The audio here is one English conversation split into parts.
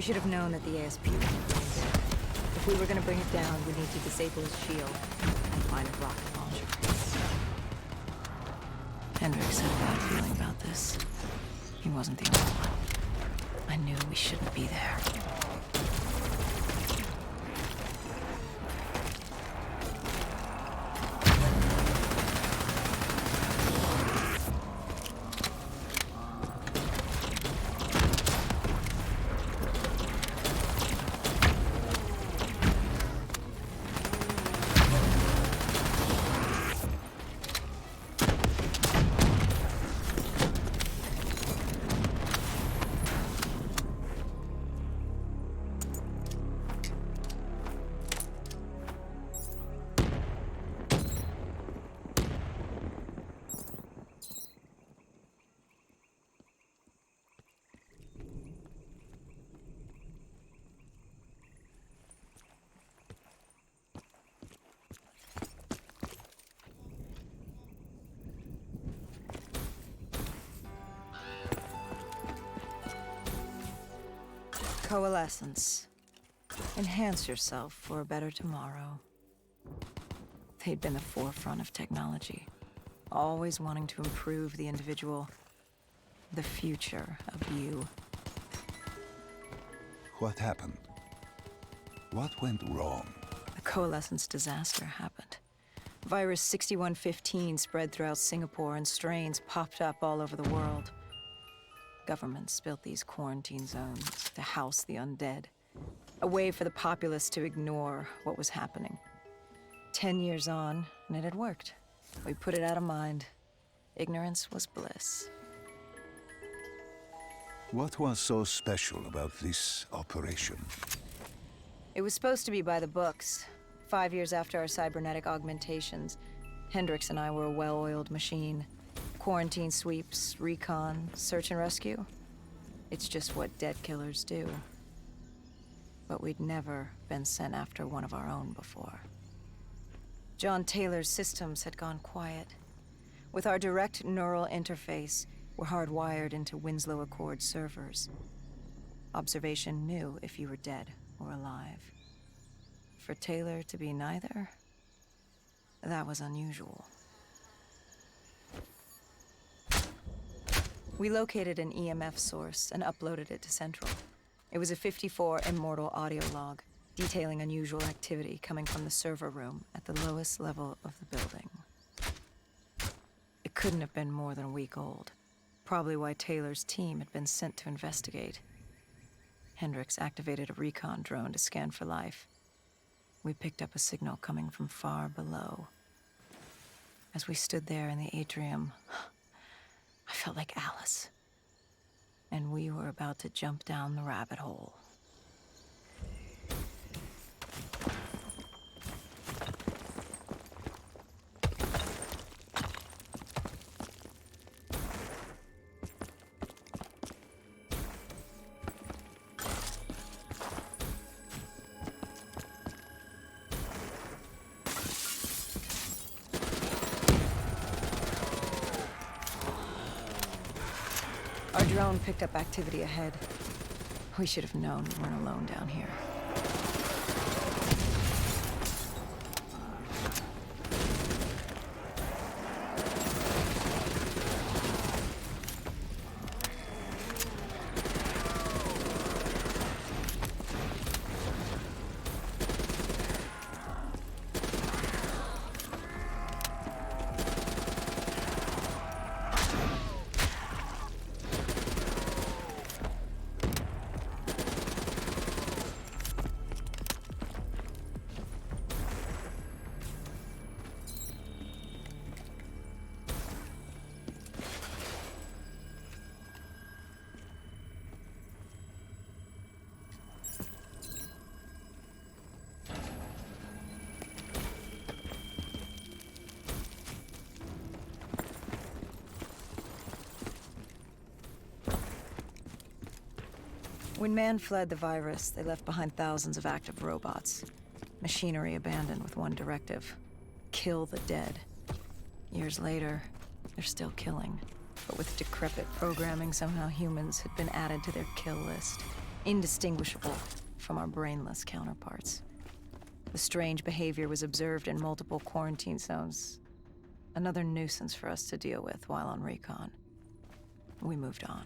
should have known that the ASP would be dead. If we were gonna bring it down, we'd need to disable his shield and find a rocket launcher. Hendricks had a bad feeling about this. He wasn't the only one. I knew we shouldn't be there. Coalescence. Enhance yourself for a better tomorrow. They'd been the forefront of technology, always wanting to improve the individual, the future of you. What happened? What went wrong? The Coalescence disaster happened. Virus 6115 spread throughout Singapore and strains popped up all over the world. Governments built these quarantine zones to house the undead, a way for the populace to ignore what was happening. 10 years on, and it had worked. We put it out of mind. Ignorance was bliss. What was so special about this operation? It was supposed to be by the books. 5 years after our cybernetic augmentations, Hendricks and I were a well-oiled machine. Quarantine sweeps, recon, search and rescue. It's just what dead killers do. But we'd never been sent after one of our own before. John Taylor's systems had gone quiet. With our direct neural interface, we're hardwired into Winslow Accord servers. Observation knew if you were dead or alive. For Taylor to be neither, that was unusual. We located an EMF source and uploaded it to Central. It was a 54 immortal audio log, detailing unusual activity coming from the server room at the lowest level of the building. It couldn't have been more than a week old, probably why Taylor's team had been sent to investigate. Hendricks activated a recon drone to scan for life. We picked up a signal coming from far below. As we stood there in the atrium, I felt like Alice. And we were about to jump down the rabbit hole. Our drone picked up activity ahead. We should have known we weren't alone down here. When man fled the virus, they left behind thousands of active robots. Machinery abandoned with one directive: kill the dead. Years later, they're still killing. But with decrepit programming, somehow humans had been added to their kill list. indistinguishable from our brainless counterparts. The strange behavior was observed in multiple quarantine zones. Another nuisance for us to deal with while on recon. We moved on.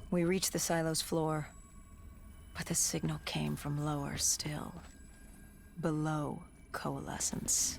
We reached the silo's floor, but the signal came from lower still, below coalescence.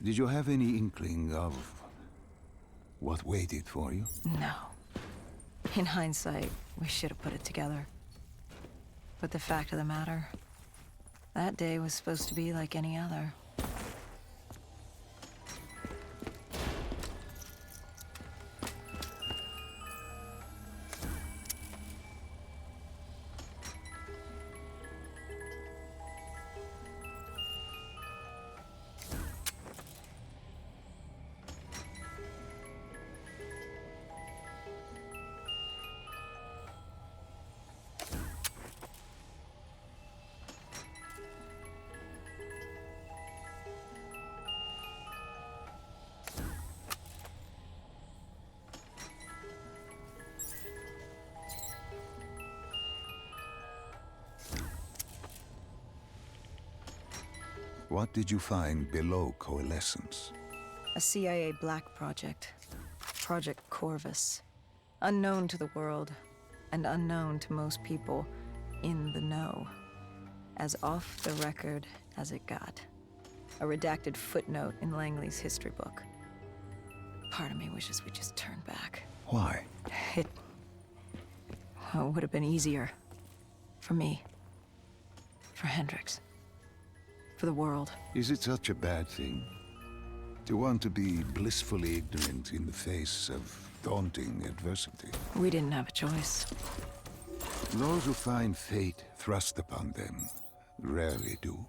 Did you have any inkling of what waited for you? No. In hindsight, we should have put it together. But the fact of the matter, that day was supposed to be like any other. What did you find below coalescence? A CIA black project. Project Corvus. Unknown to the world, and unknown to most people in the know. As off the record as it got. A redacted footnote in Langley's history book. Part of me wishes we just turned back. Why? It would have been easier. For me. For Hendricks. For the world. Is it such a bad thing? To want to be blissfully ignorant in the face of daunting adversity? We didn't have a choice. Those who find fate thrust upon them rarely do.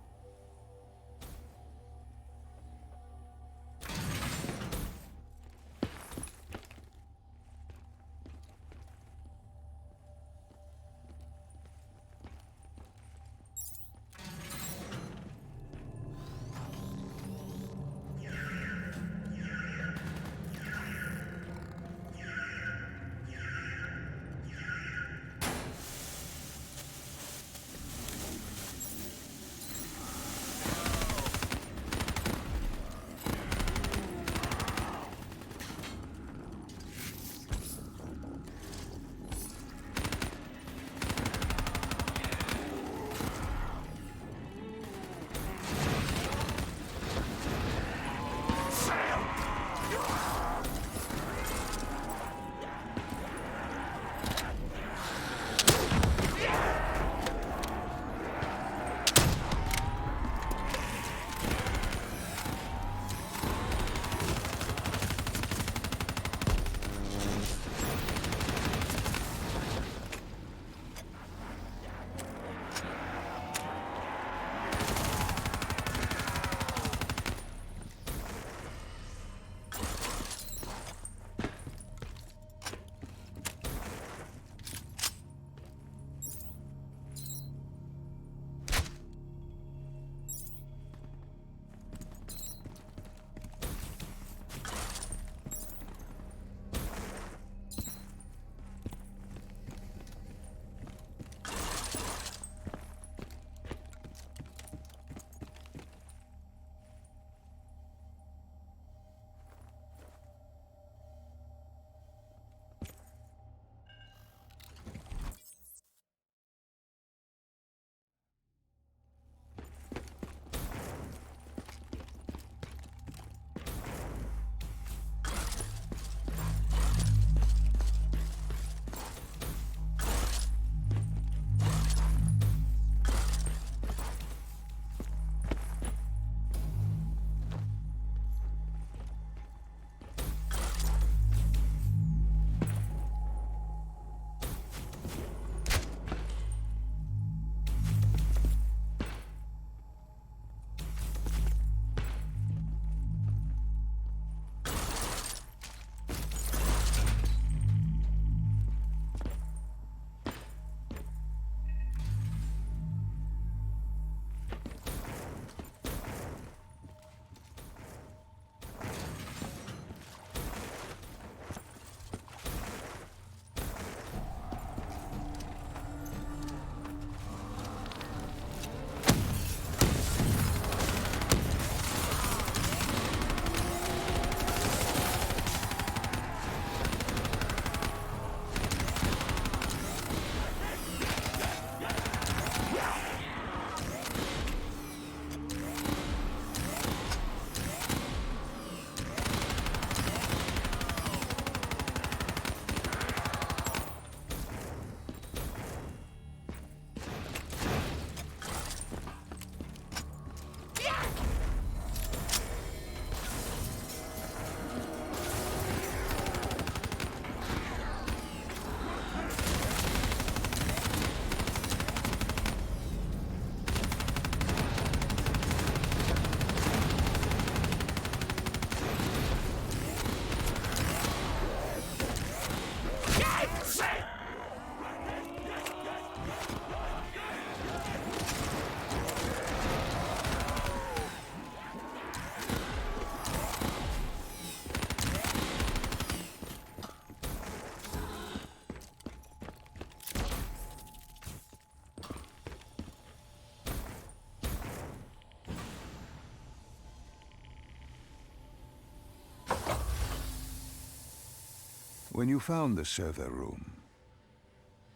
When you found the server room,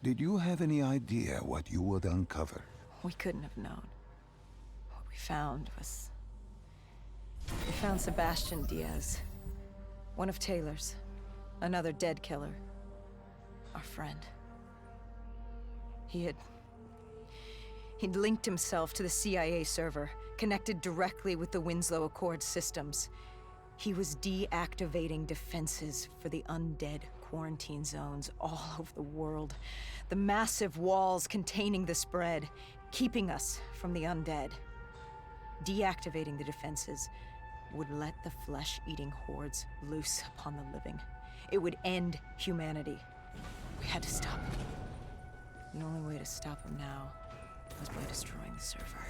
did you have any idea what you would uncover? We couldn't have known. What we found was... We found Sebastian Diaz. One of Taylor's. Another dead killer. Our friend. He'd linked himself to the CIA server, connected directly with the Winslow Accord systems. He was deactivating defenses for the undead quarantine zones all over the world. The massive walls containing the spread, keeping us from the undead. Deactivating the defenses would let the flesh-eating hordes loose upon the living. It would end humanity. We had to stop him. The only way to stop him now was by destroying the server.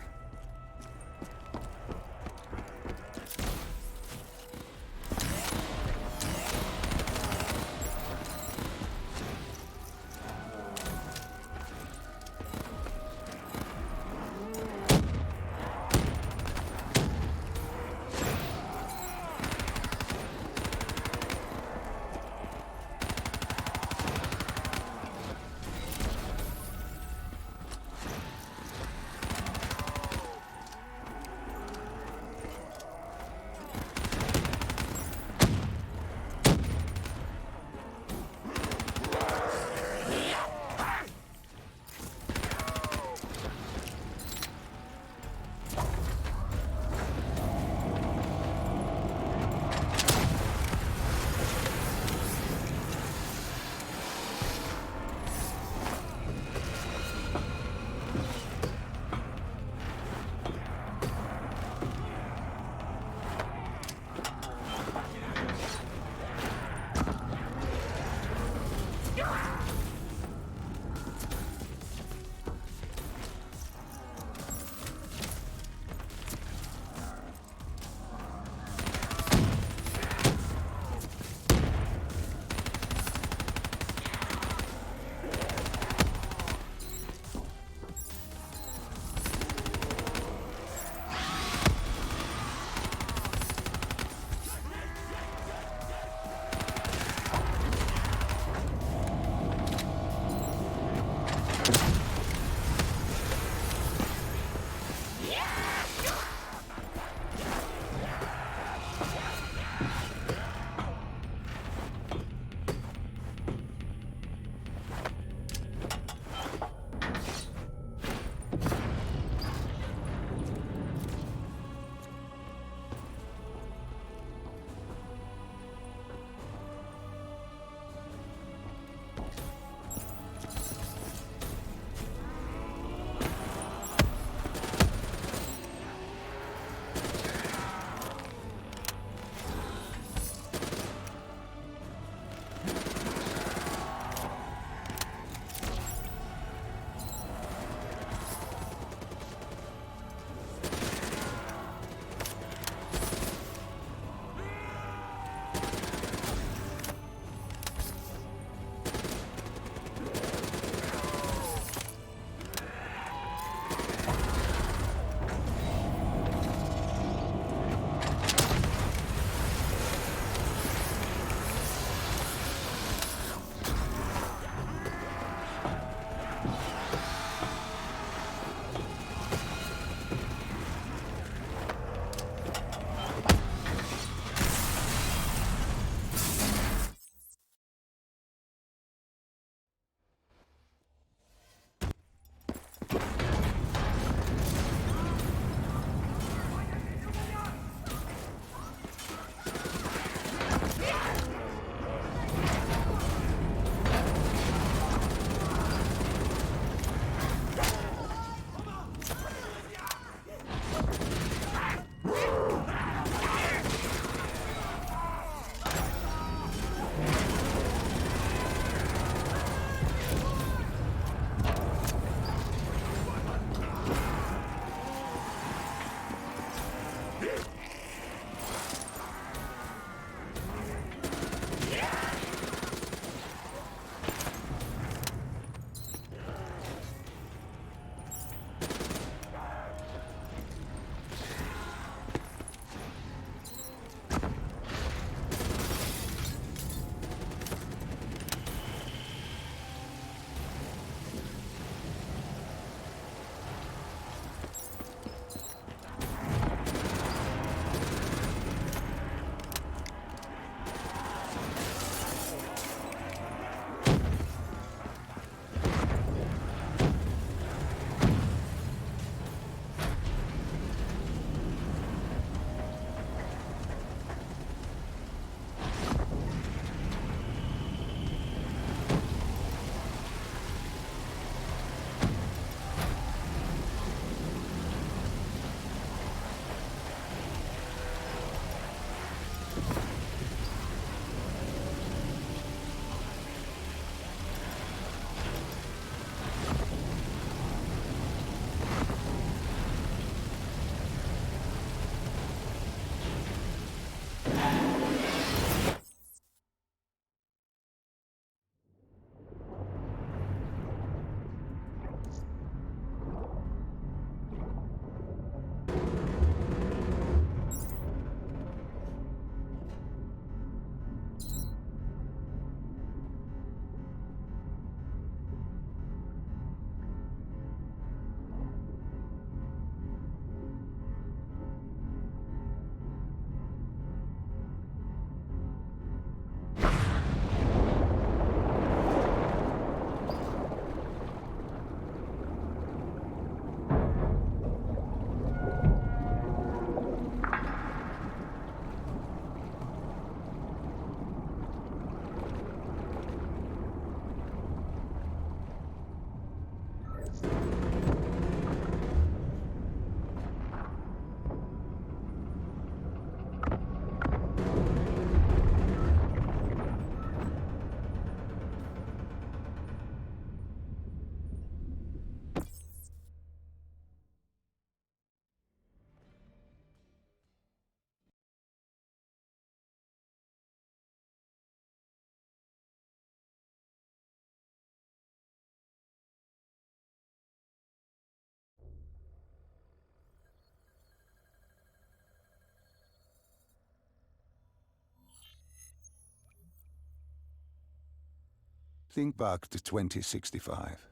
Think back to 2065.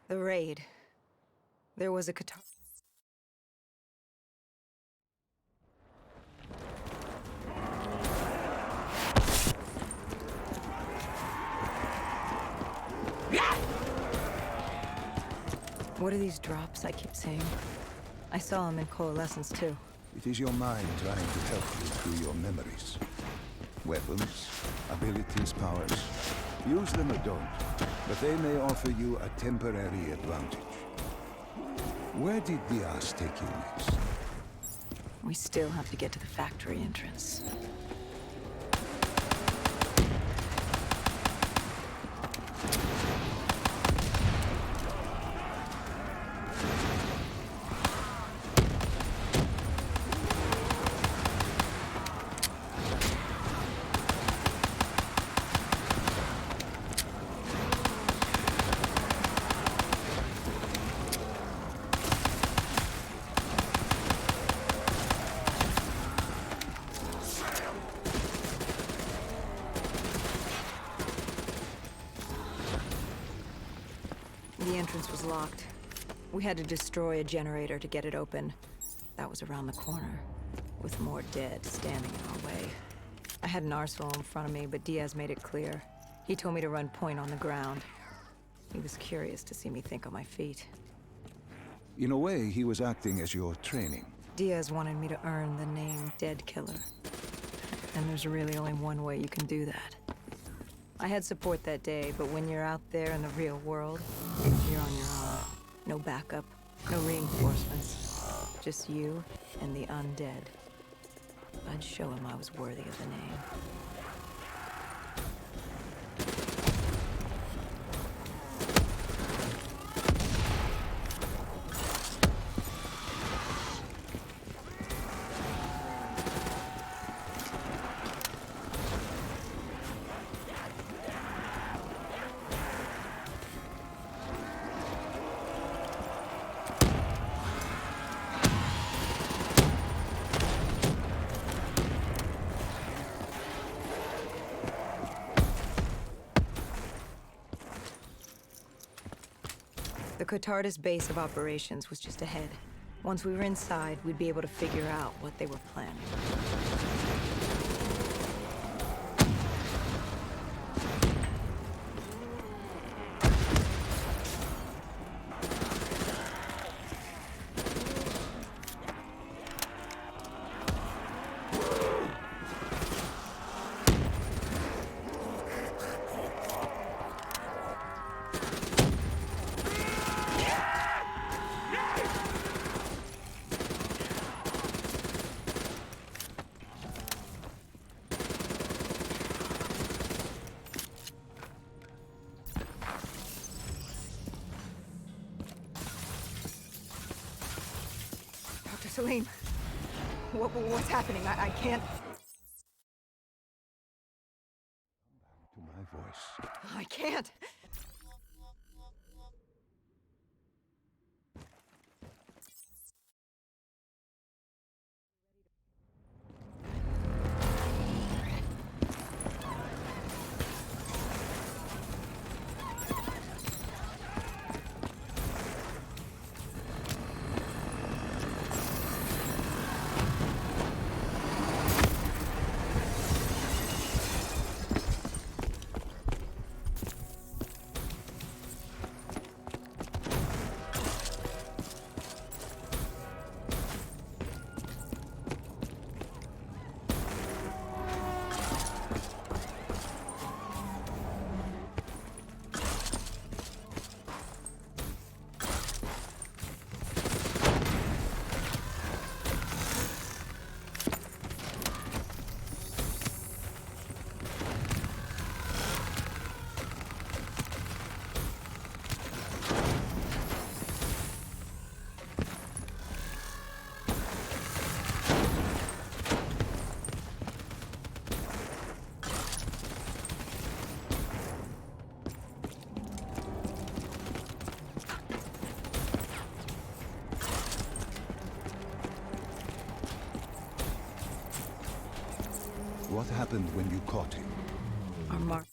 The raid. There was a Qatar. What are these drops I keep seeing? I saw them in Coalescence too. It is your mind trying to help you through your memories. Weapons, abilities, powers. Use them or don't, but they may offer you a temporary advantage. Where did Diaz take you next? We still have to get to the factory entrance. The entrance was locked. We had to destroy a generator to get it open. That was around the corner, with more dead standing in our way. I had an arsenal in front of me, but Diaz made it clear. He told me to run point on the ground. He was curious to see me think on my feet. In a way, he was acting as your training. Diaz wanted me to earn the name Dead Killer. And there's really only one way you can do that. I had support that day, but when you're out there in the real world, you're on your own. No backup, no reinforcements. Just you and the undead. I'd show him I was worthy of the name. The Cotardis base of operations was just ahead. Once we were inside, we'd be able to figure out what they were planning. Salim, what's happening? I can't... To my voice. I can't. What happened when you caught him? Our mark.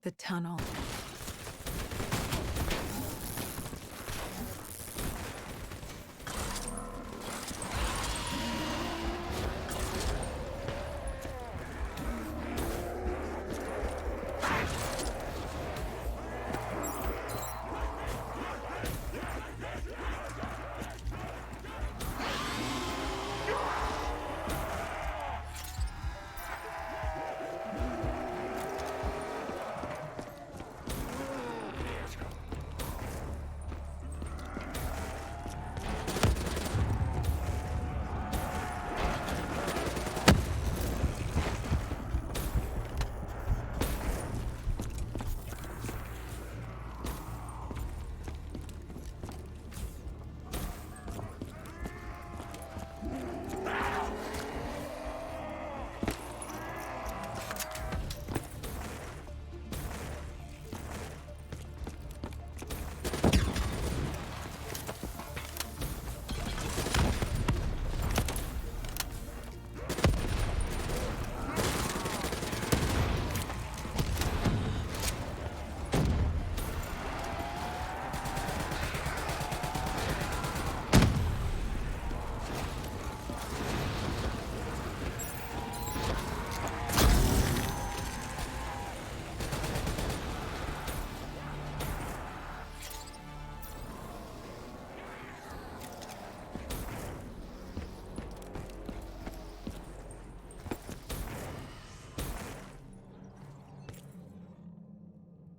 The tunnel.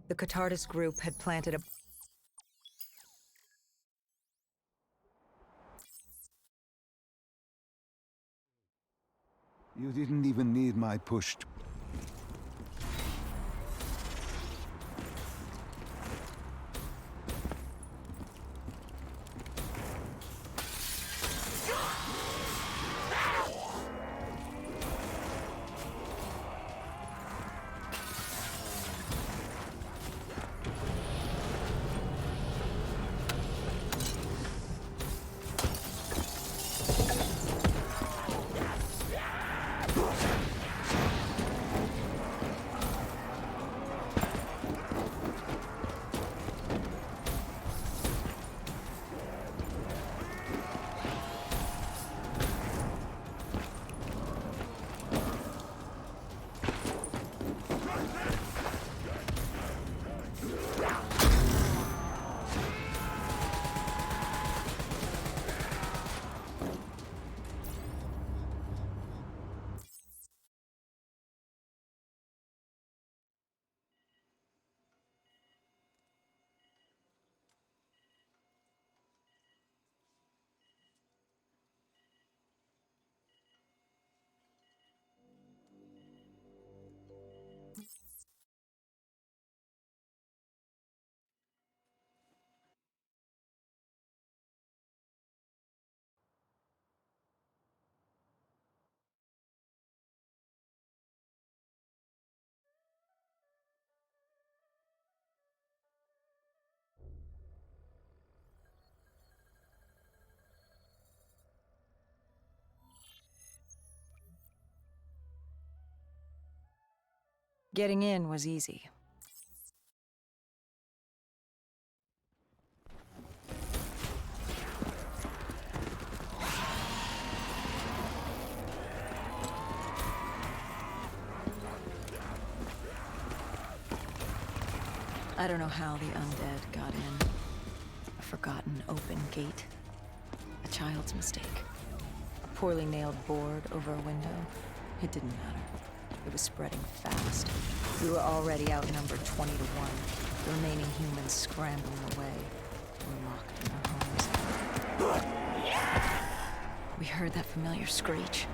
The Catardus group had planted a... You didn't even need my push to... Getting in was easy. I don't know how the undead got in. A forgotten open gate. A child's mistake. A poorly nailed board over a window. It didn't matter. It was spreading fast. We were already outnumbered 20 to 1. The remaining humans scrambling away. Were locked in their homes. We heard that familiar screech.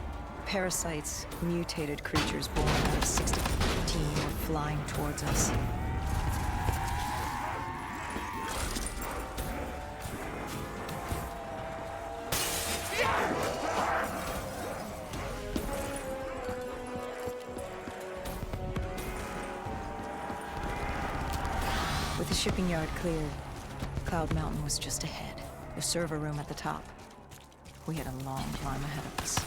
Parasites, mutated creatures born out of 1615 were flying towards us. shipping yard cleared. Cloud Mountain was just ahead, the server room at the top. We had a long climb ahead of us.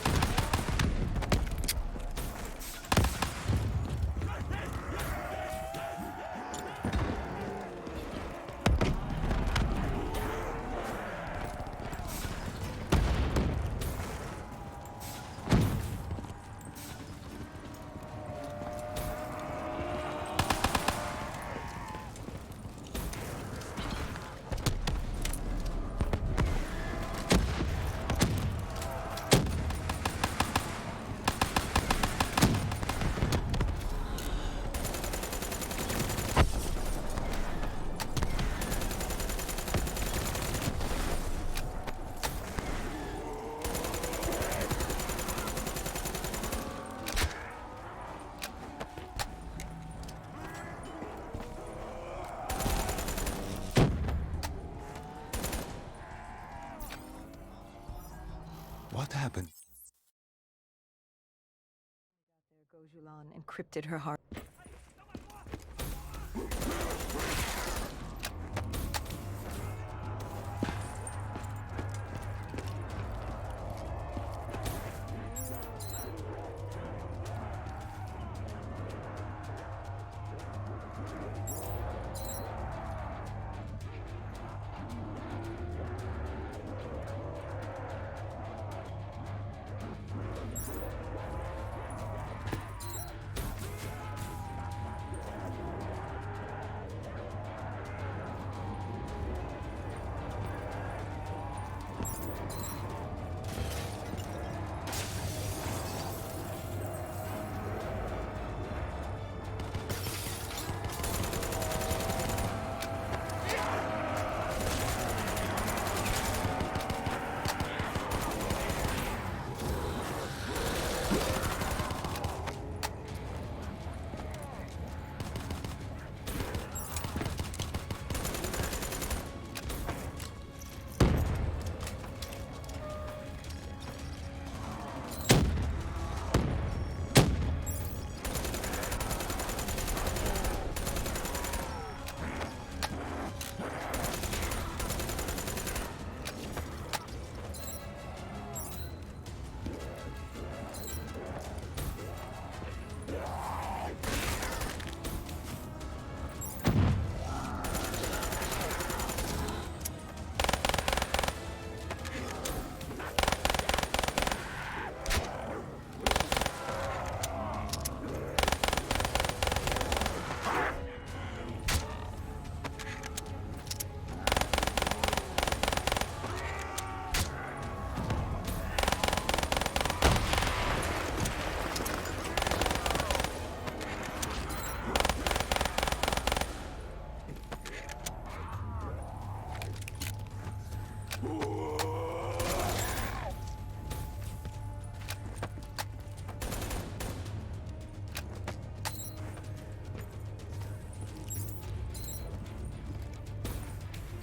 What happened? There Gojulan encrypted her heart.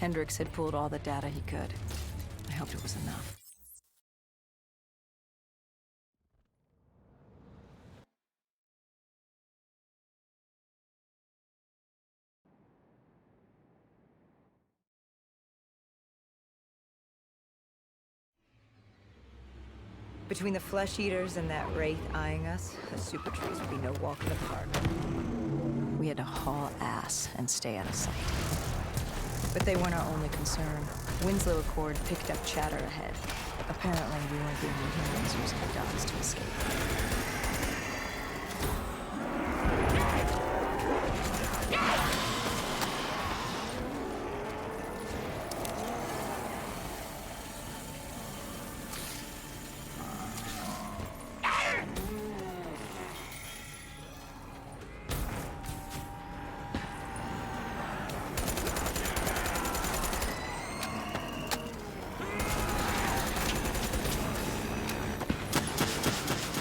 Hendricks had pulled all the data he could. I hoped it was enough. Between the flesh eaters and that wraith eyeing us, the super trees would be no walk in the park. We had to haul ass and stay out of sight. But they weren't our only concern. Winslow Accord picked up chatter ahead. Apparently, we weren't the only humans using the docks to escape.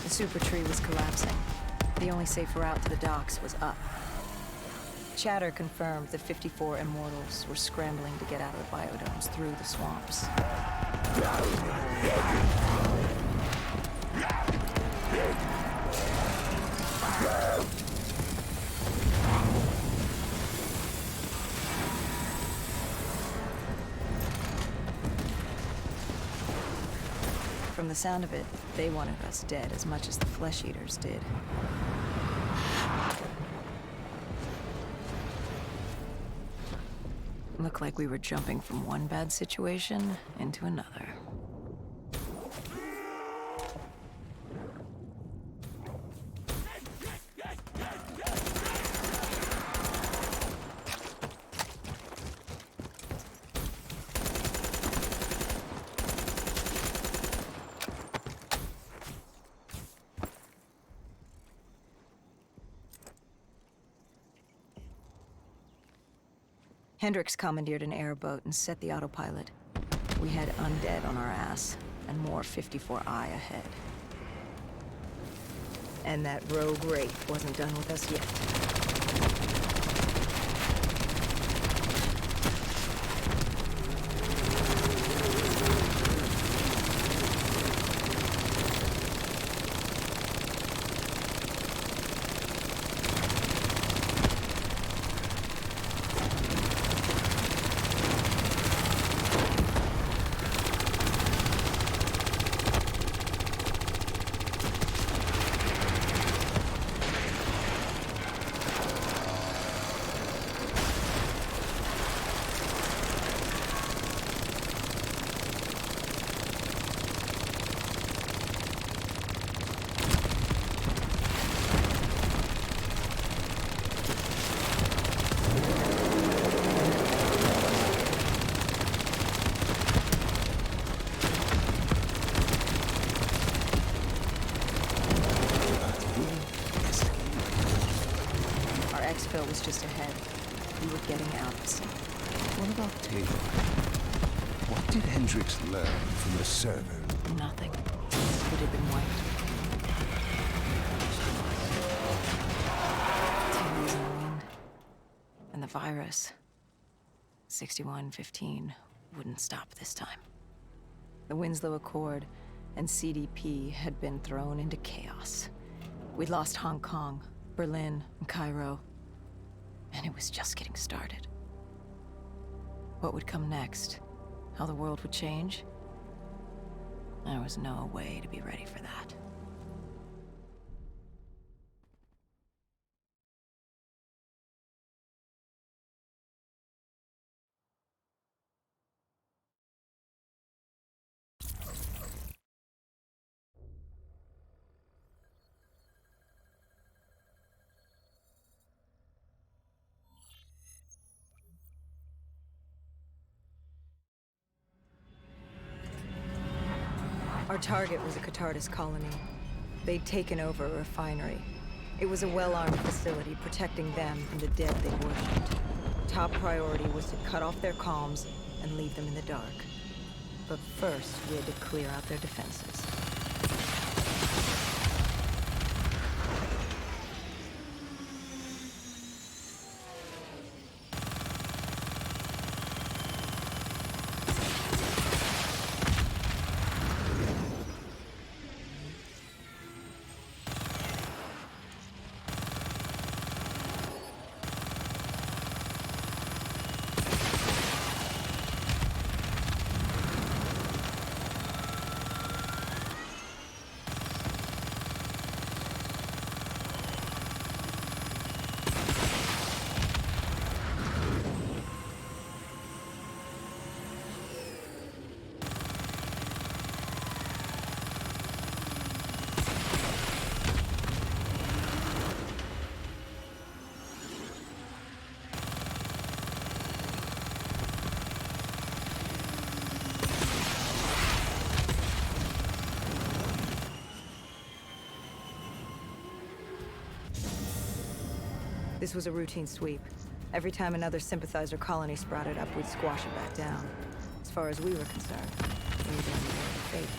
The super tree was collapsing. The only safe route to the docks was up. Chatter confirmed that 54 immortals were scrambling to get out of the biodomes through the swamps. From the sound of it, they wanted us dead as much as the flesh eaters did. Looked like we were jumping from one bad situation into another. Hendricks commandeered an airboat and set the autopilot. We had undead on our ass, and more 54I ahead. And that rogue wraith wasn't done with us yet. Exfil was just ahead. We were getting out of sync. What about Taylor? What did Hendricks learn from the server? Nothing. It had been wiped. Taylor's in the wind. And the virus, 6115, wouldn't stop this time. The Winslow Accord and CDP had been thrown into chaos. We'd lost Hong Kong, Berlin, and Cairo. And it was just getting started. What would come next? How the world would change? There was no way to be ready for that. Our target was a Catardus colony. They'd taken over a refinery. It was a well-armed facility protecting them and the dead they worshipped. Top priority was to cut off their comms and leave them in the dark. But first, we had to clear out their defenses. This was a routine sweep. Every time another sympathizer colony sprouted up, we'd squash it back down. As far as we were concerned, we were doing the fate.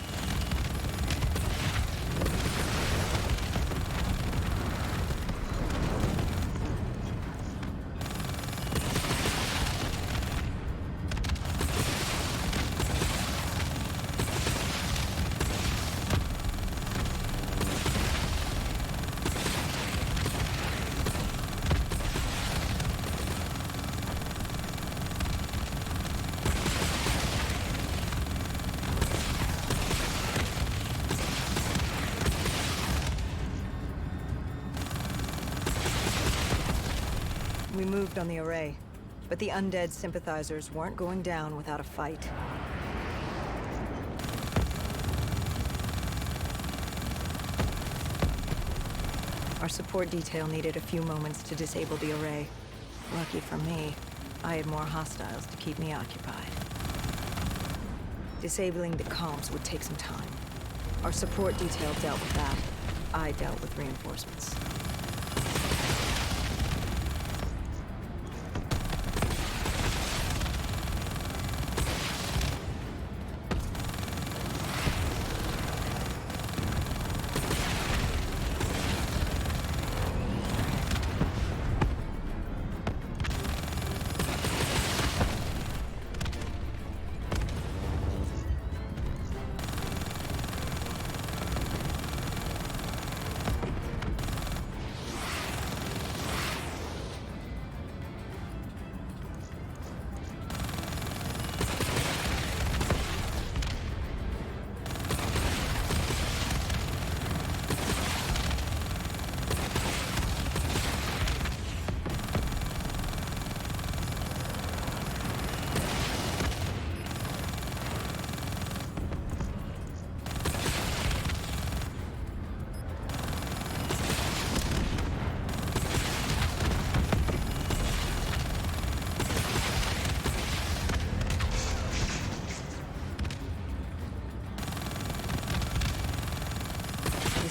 We moved on the array, but the undead sympathizers weren't going down without a fight. Our support detail needed a few moments to disable the array. Lucky for me, I had more hostiles to keep me occupied. Disabling the comms would take some time. Our support detail dealt with that. I dealt with reinforcements.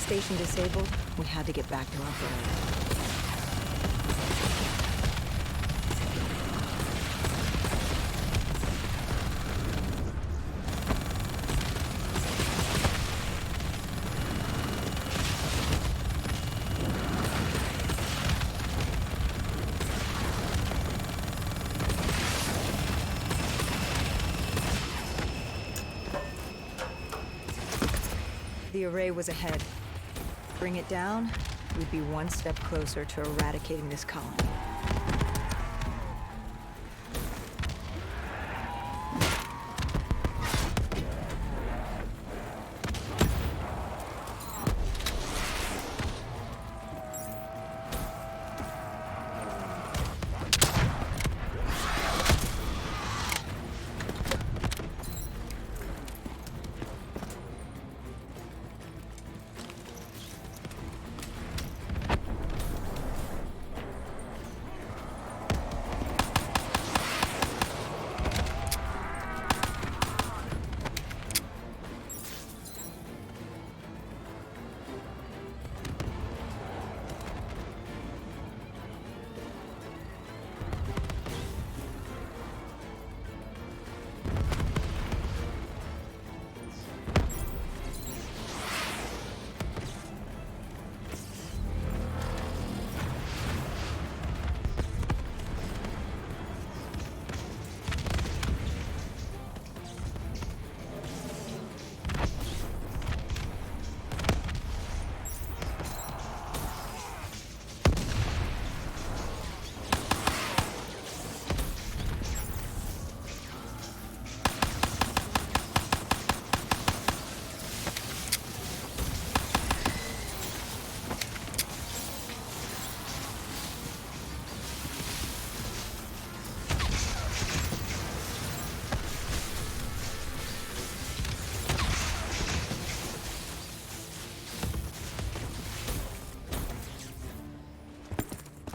Station disabled, we had to get back to our bird. The array was ahead. Bring it down, we'd be one step closer to eradicating this colony.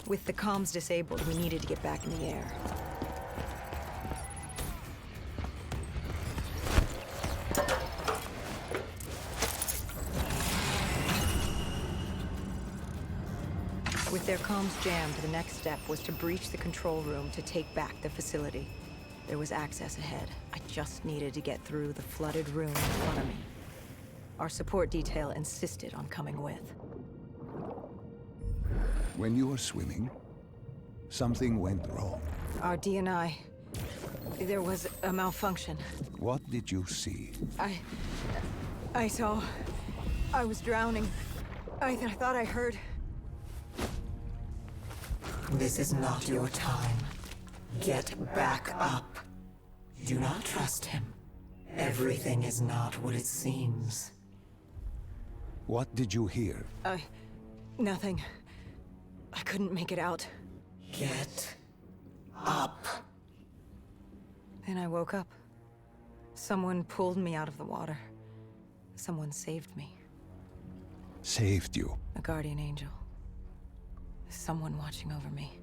With the comms disabled, we needed to get back in the air. With their comms jammed, the next step was to breach the control room to take back the facility. There was access ahead. I just needed to get through the flooded room in front of me. Our support detail insisted on coming with. When you were swimming, something went wrong. Our D&I... There was a malfunction. What did you see? I saw... I was drowning. I thought I heard... This is not your time. Get back up. Do not trust him. Everything is not what it seems. What did you hear? Nothing. I couldn't make it out. Get up. Then I woke up. Someone pulled me out of the water. Someone saved me. Saved you. A guardian angel. Someone watching over me.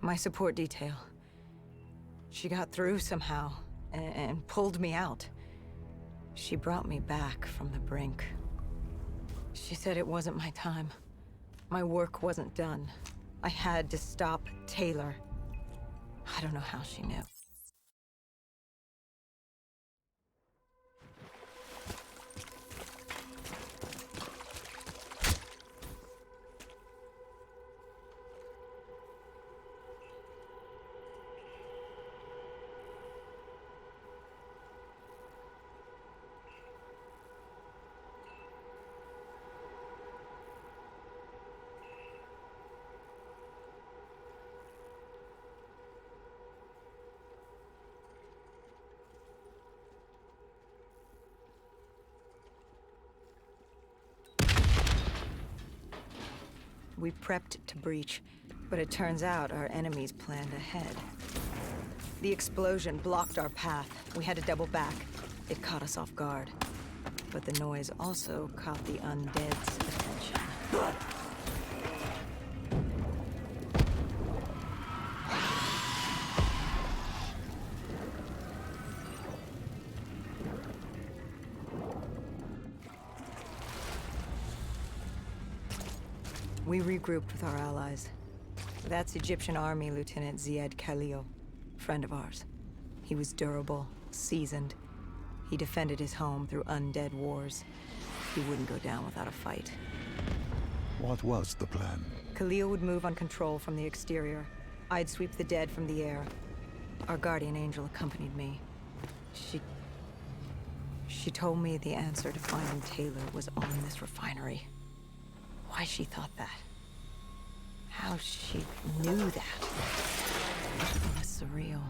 My support detail. She got through somehow and pulled me out. She brought me back from the brink. She said it wasn't my time. My work wasn't done. I had to stop Taylor. I don't know how she knew. We prepped to breach, but it turns out our enemies planned ahead. The explosion blocked our path. We had to double back. It caught us off guard. But the noise also caught the undead's attention. We regrouped with our allies. That's Egyptian Army Lieutenant Ziad Khalil, friend of ours. He was durable, seasoned. He defended his home through undead wars. He wouldn't go down without a fight. What was the plan? Khalil would move on control from the exterior. I'd sweep the dead from the air. Our guardian angel accompanied me. She told me the answer to finding Taylor was on this refinery. Why she thought that. How she knew that. It was surreal.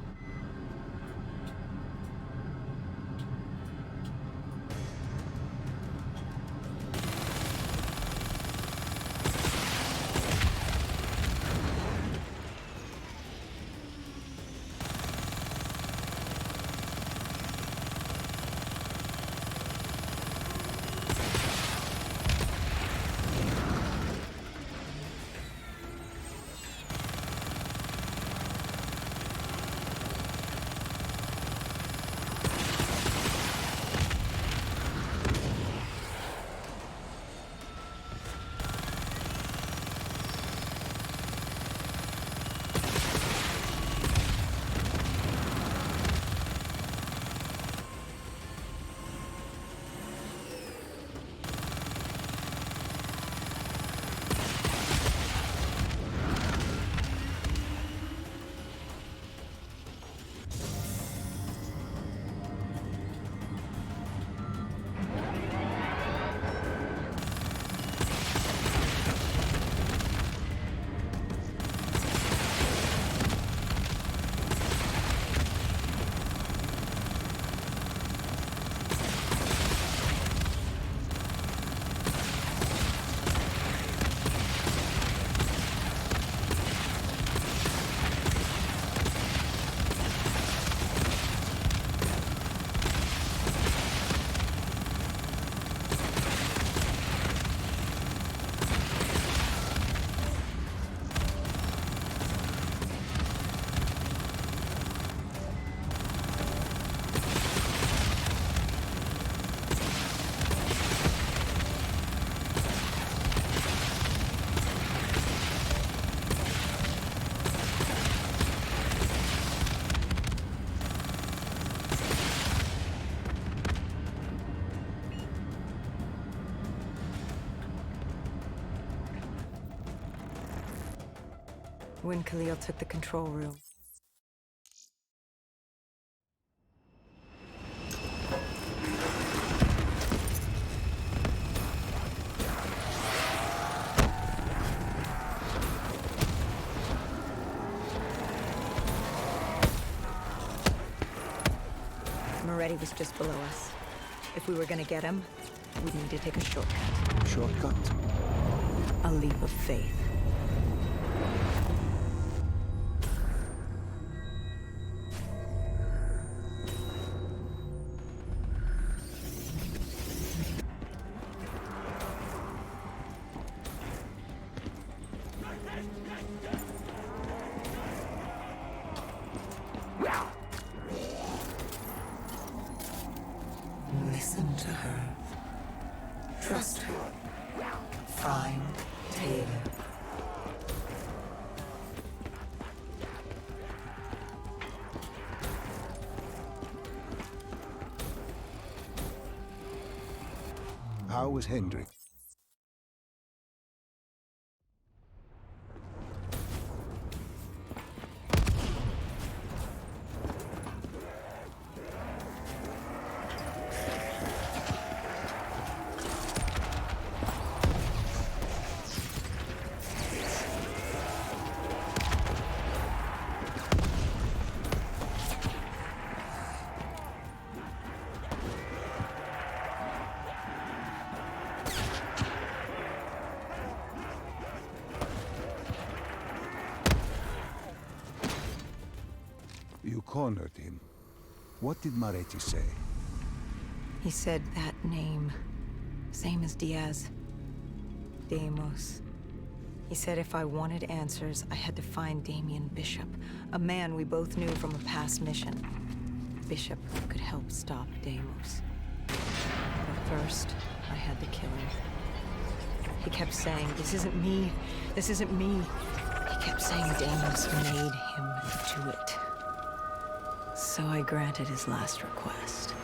When Khalil took the control room. Moretti was just below us. If we were gonna get him, we'd need to take a shortcut. Shortcut? A leap of faith. trust who? Find Taylor. How was Hendrik? You cornered him. What did Maretti say? He said that name, same as Diaz. Deimos. He said if I wanted answers, I had to find Damien Bishop, a man we both knew from a past mission. Bishop could help stop Deimos. But first, I had to kill him. He kept saying, "This isn't me. This isn't me." He kept saying Deimos made him do it. So I granted his last request.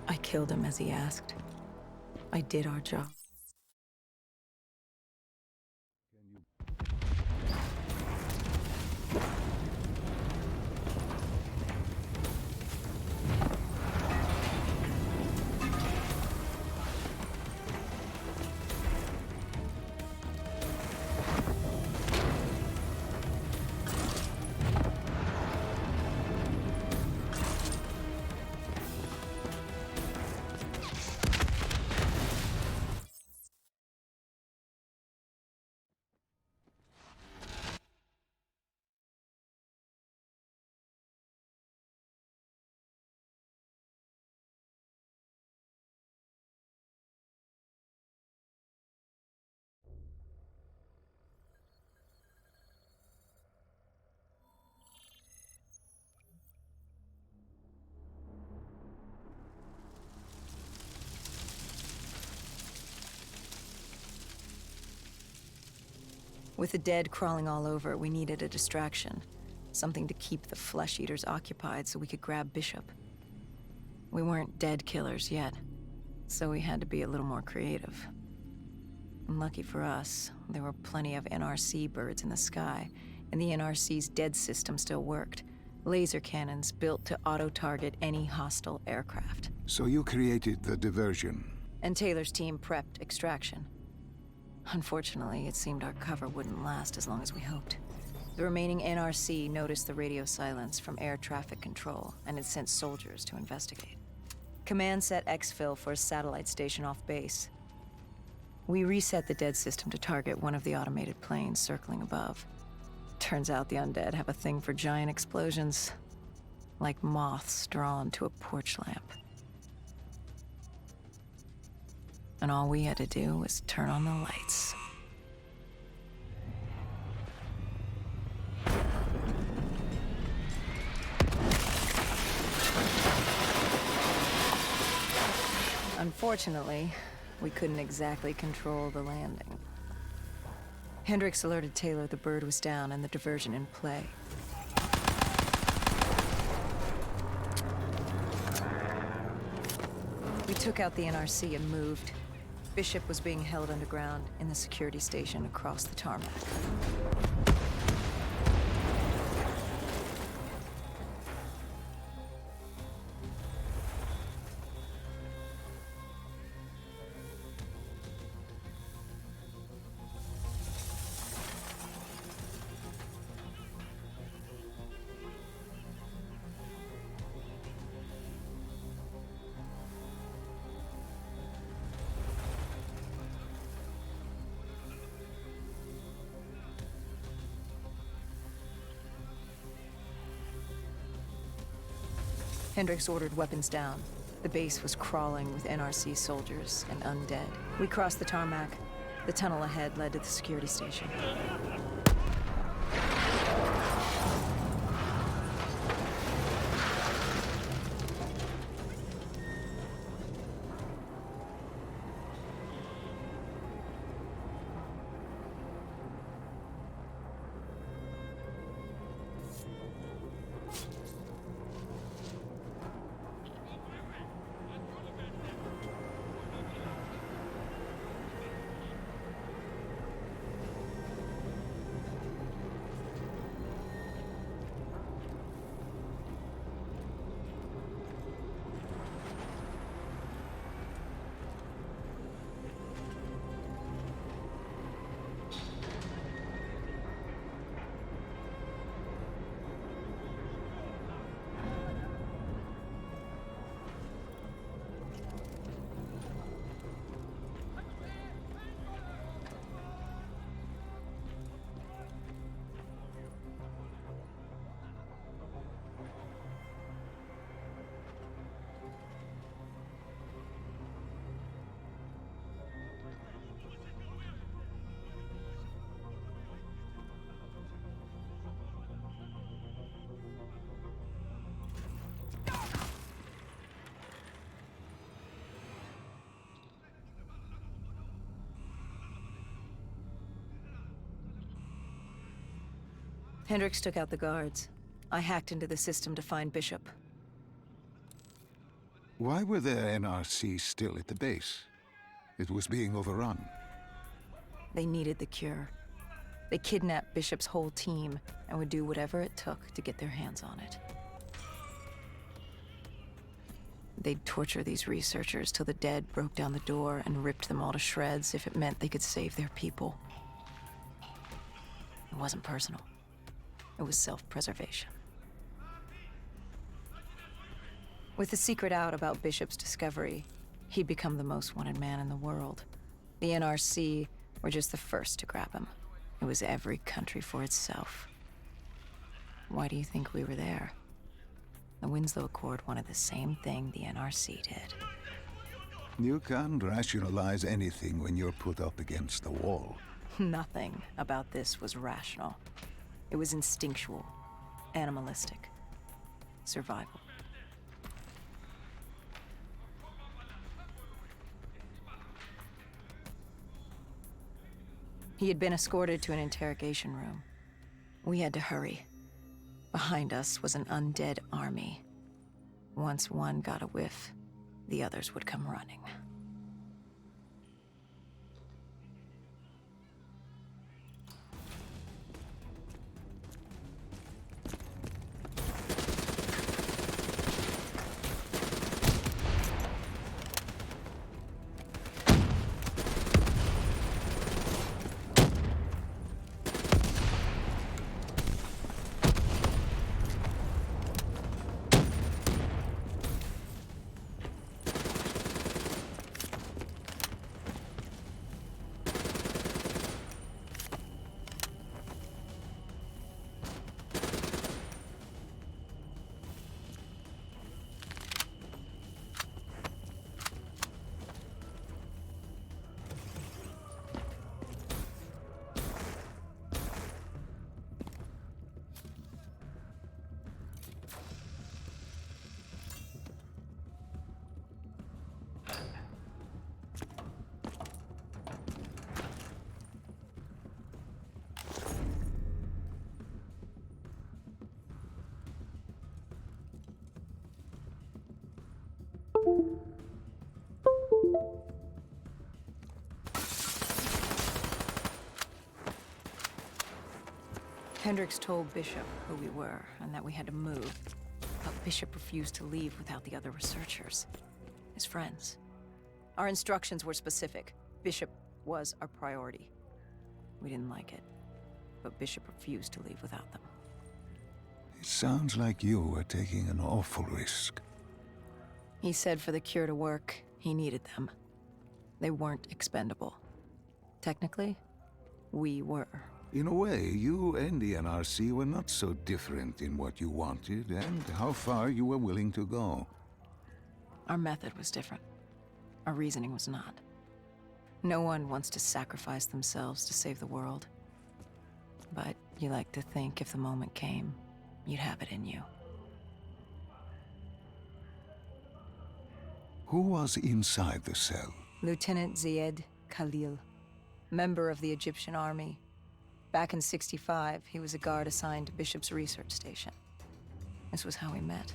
I killed him as he asked. I did our job. With the dead crawling all over, we needed a distraction. Something to keep the flesh eaters occupied so we could grab Bishop. We weren't dead killers yet, so we had to be a little more creative. And lucky for us, there were plenty of NRC birds in the sky, and the NRC's dead system still worked. Laser cannons built to auto-target any hostile aircraft. So you created the diversion. And Taylor's team prepped extraction. Unfortunately, it seemed our cover wouldn't last as long as we hoped. The remaining NRC noticed the radio silence from air traffic control and had sent soldiers to investigate. Command set exfil for a satellite station off base. We reset the dead system to target one of the automated planes circling above. Turns out the undead have a thing for giant explosions, like moths drawn to a porch lamp. And all we had to do was turn on the lights. Unfortunately, we couldn't exactly control the landing. Hendricks alerted Taylor the bird was down and the diversion in play. We took out the NRC and moved. Bishop was being held underground in the security station across the tarmac. Hendricks ordered weapons down. The base was crawling with NRC soldiers and undead. We crossed the tarmac. The tunnel ahead led to the security station. Hendricks took out the guards. I hacked into the system to find Bishop. Why were there NRC still at the base? It was being overrun. They needed the cure. They kidnapped Bishop's whole team and would do whatever it took to get their hands on it. They'd torture these researchers till the dead broke down the door and ripped them all to shreds if it meant they could save their people. It wasn't personal. It was self-preservation. With the secret out about Bishop's discovery, he'd become the most wanted man in the world. The NRC were just the first to grab him. It was every country for itself. Why do you think we were there? The Winslow Accord wanted the same thing the NRC did. You can't rationalize anything when you're put up against the wall. Nothing about this was rational. It was instinctual, animalistic, survival. He had been escorted to an interrogation room. We had to hurry. Behind us was an undead army. Once one got a whiff, the others would come running. Hendricks told Bishop who we were and that we had to move. But Bishop refused to leave without the other researchers. His friends. Our instructions were specific. Bishop was our priority. We didn't like it, but Bishop refused to leave without them. It sounds like you were taking an awful risk. He said for the cure to work, he needed them. They weren't expendable. Technically, we were. In a way, you and the NRC were not so different in what you wanted and how far you were willing to go. Our method was different. Our reasoning was not. No one wants to sacrifice themselves to save the world. But you like to think if the moment came, you'd have it in you. Who was inside the cell? Lieutenant Ziyed Khalil, member of the Egyptian army. Back in '65, he was a guard assigned to Bishop's research station. This was how we met.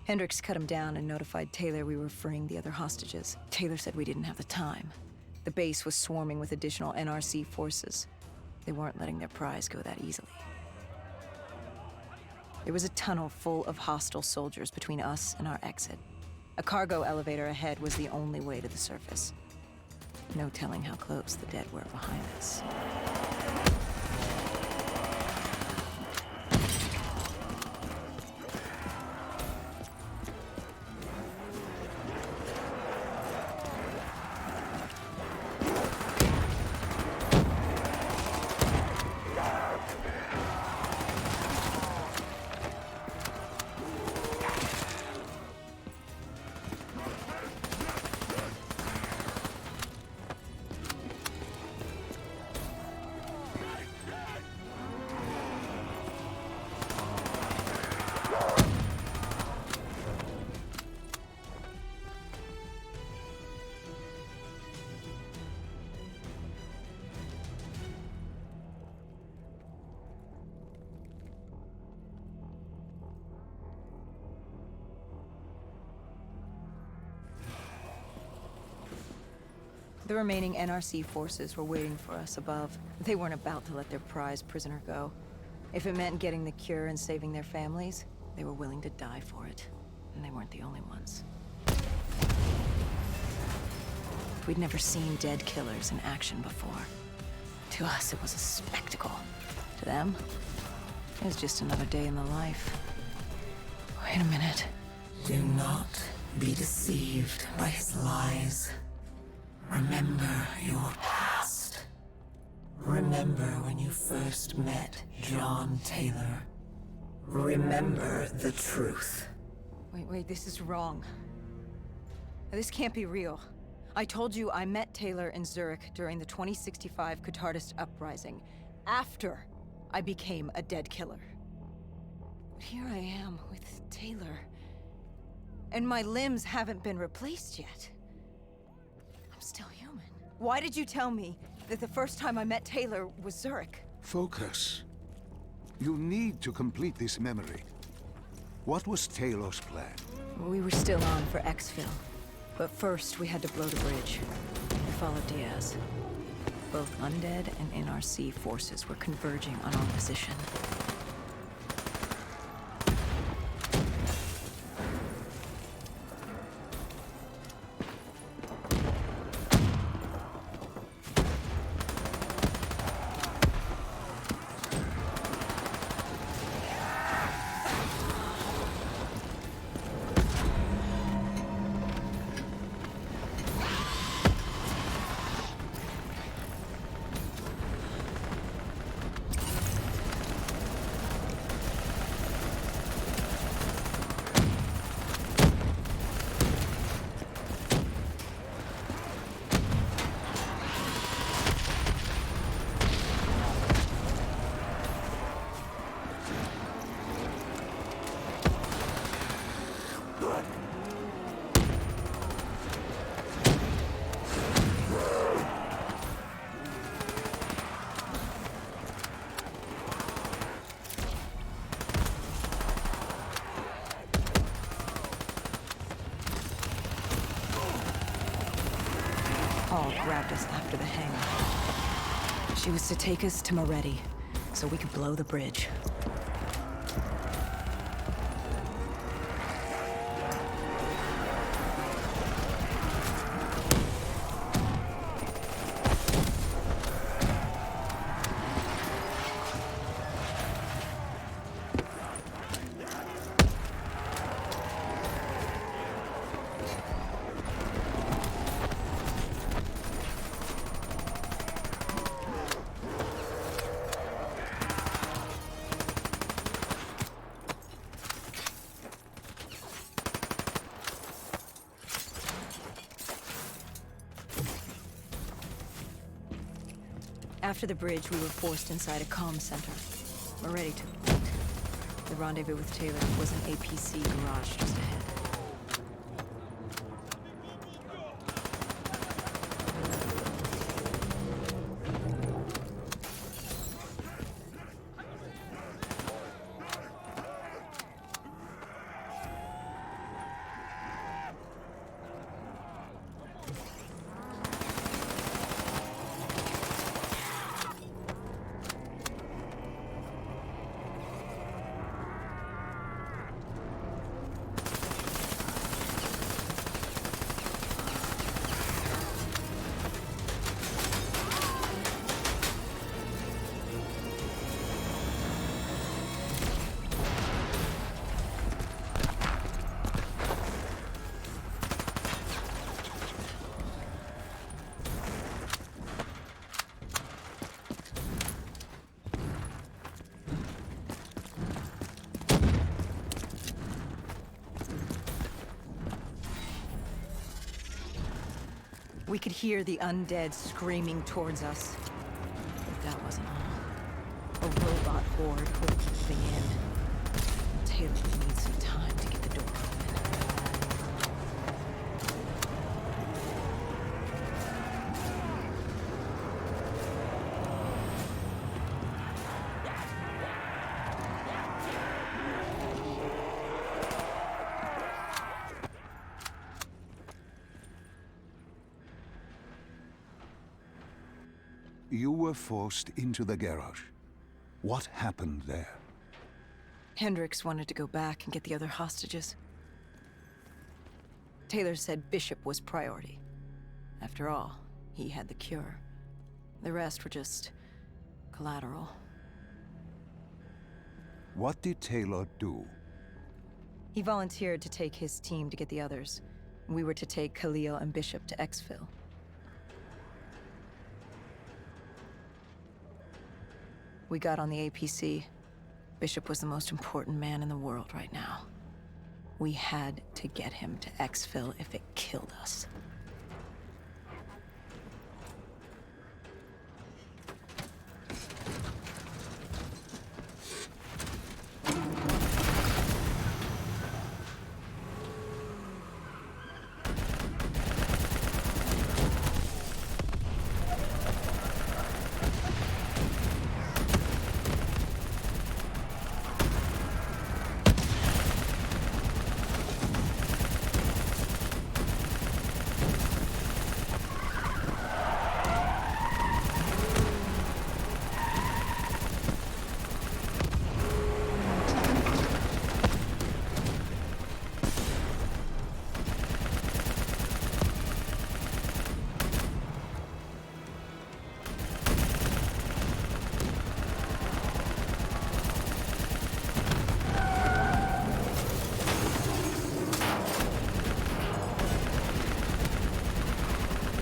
Hendricks cut him down and notified Taylor we were freeing the other hostages. Taylor said we didn't have the time. The base was swarming with additional NRC forces. They weren't letting their prize go that easily. There was a tunnel full of hostile soldiers between us and our exit. A cargo elevator ahead was the only way to the surface. No telling how close the dead were behind us. The remaining NRC forces were waiting for us above. They weren't about to let their prized prisoner go. If it meant getting the cure and saving their families, they were willing to die for it. And they weren't the only ones. We'd never seen dead killers in action before. To us, it was a spectacle. To them, it was just another day in the life. Wait a minute. Do not be deceived by his lies. Remember your past. Remember when you first met John Taylor. Remember the truth. Wait, this is wrong. This can't be real. I told you I met Taylor in Zurich during the 2065 Catardist Uprising, after I became a dead killer. But here I am with Taylor, and my limbs haven't been replaced yet. I'm still human. Why did you tell me that the first time I met Taylor was Zurich? Focus. You need to complete this memory. What was Taylor's plan? We were still on for exfil. But first, we had to blow the bridge. We followed Diaz. Both undead and NRC forces were converging on our position. Paul grabbed us after the hangar. She was to take us to Moretti, so we could blow the bridge. After the bridge, we were forced inside a comm center. Moretti took point. The rendezvous with Taylor was an APC garage just ahead. We could hear the undead screaming towards us. But that wasn't all. A robot horde was moving in. Taylor would need some time to get the door open. were forced into the garage. What happened there? Hendricks wanted to go back and get the other hostages. Taylor said Bishop was priority. After all, he had the cure. The rest were just collateral. What did Taylor do? He volunteered to take his team to get the others. We were to take Khalil and Bishop to exfil. We got on the APC. Bishop was the most important man in the world right now. We had to get him to exfil if it killed us.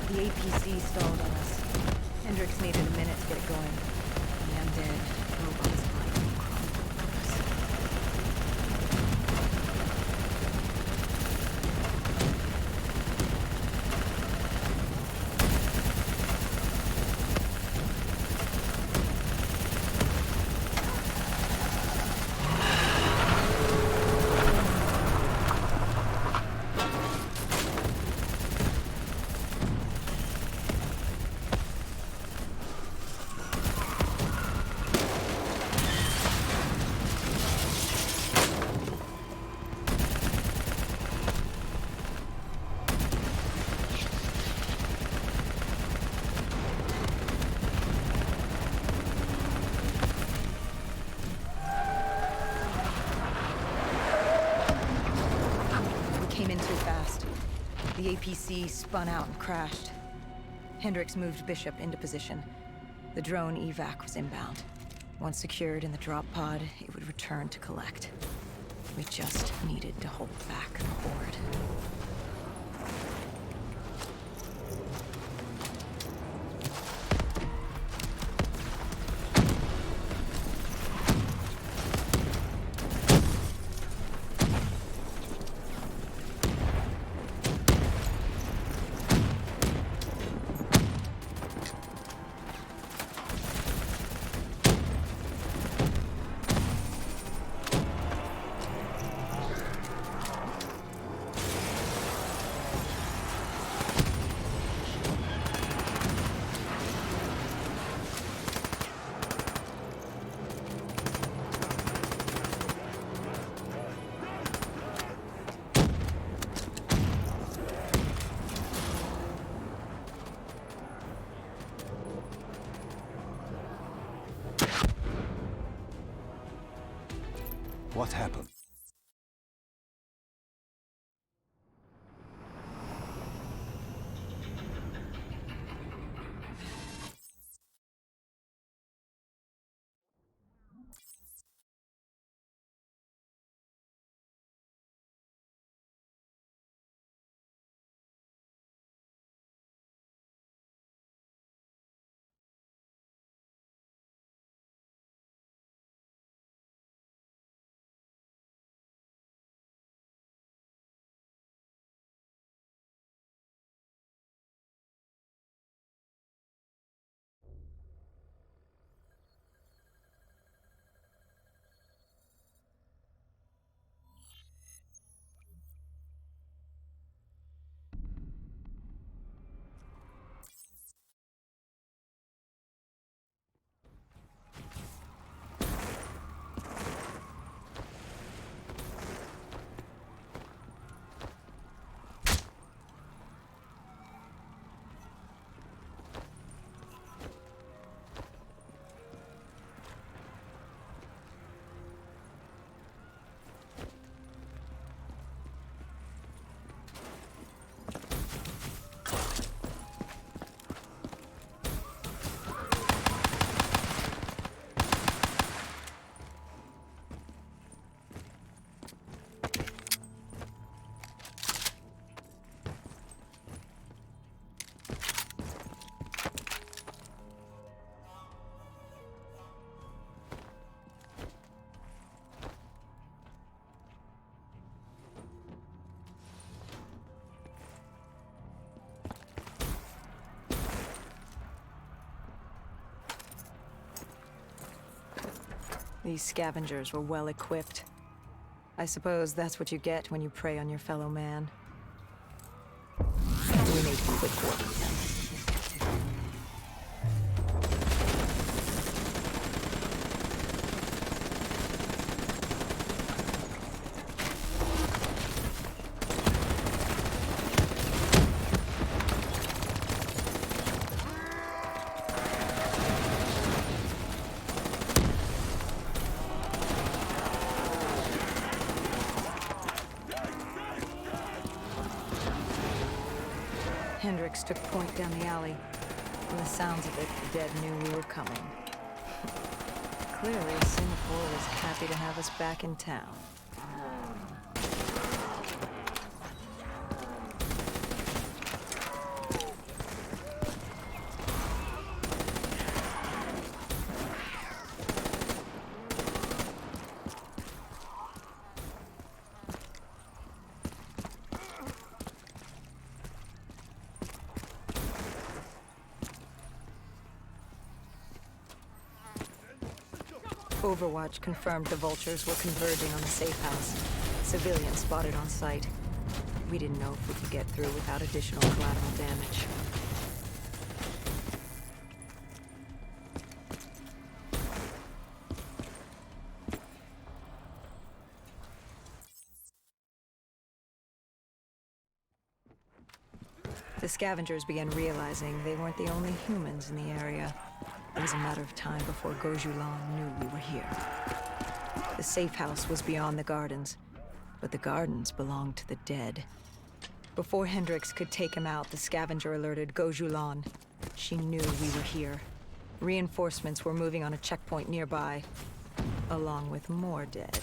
The APC stalled on us. Hendricks needed a minute to get it going. The undead robots might crawl over us. Came in too fast. The APC spun out and crashed. Hendricks moved Bishop into position. The drone evac was inbound. Once secured in the drop pod, it would return to collect. We just needed to hold back the horde. What happened? These scavengers were well equipped. I suppose that's what you get when you prey on your fellow man. We made quick work of them. Hendricks took point down the alley. From the sounds of it, the dead knew we were coming. Clearly, Singapore was happy to have us back in town. Overwatch confirmed the vultures were converging on the safe house. Civilians spotted on site. We didn't know if we could get through without additional collateral damage. The scavengers began realizing they weren't the only humans in the area. It was a matter of time before Gojulan knew we were here. The safe house was beyond the gardens, but the gardens belonged to the dead. Before Hendricks could take him out, the scavenger alerted Gojulan. She knew we were here. Reinforcements were moving on a checkpoint nearby, along with more dead.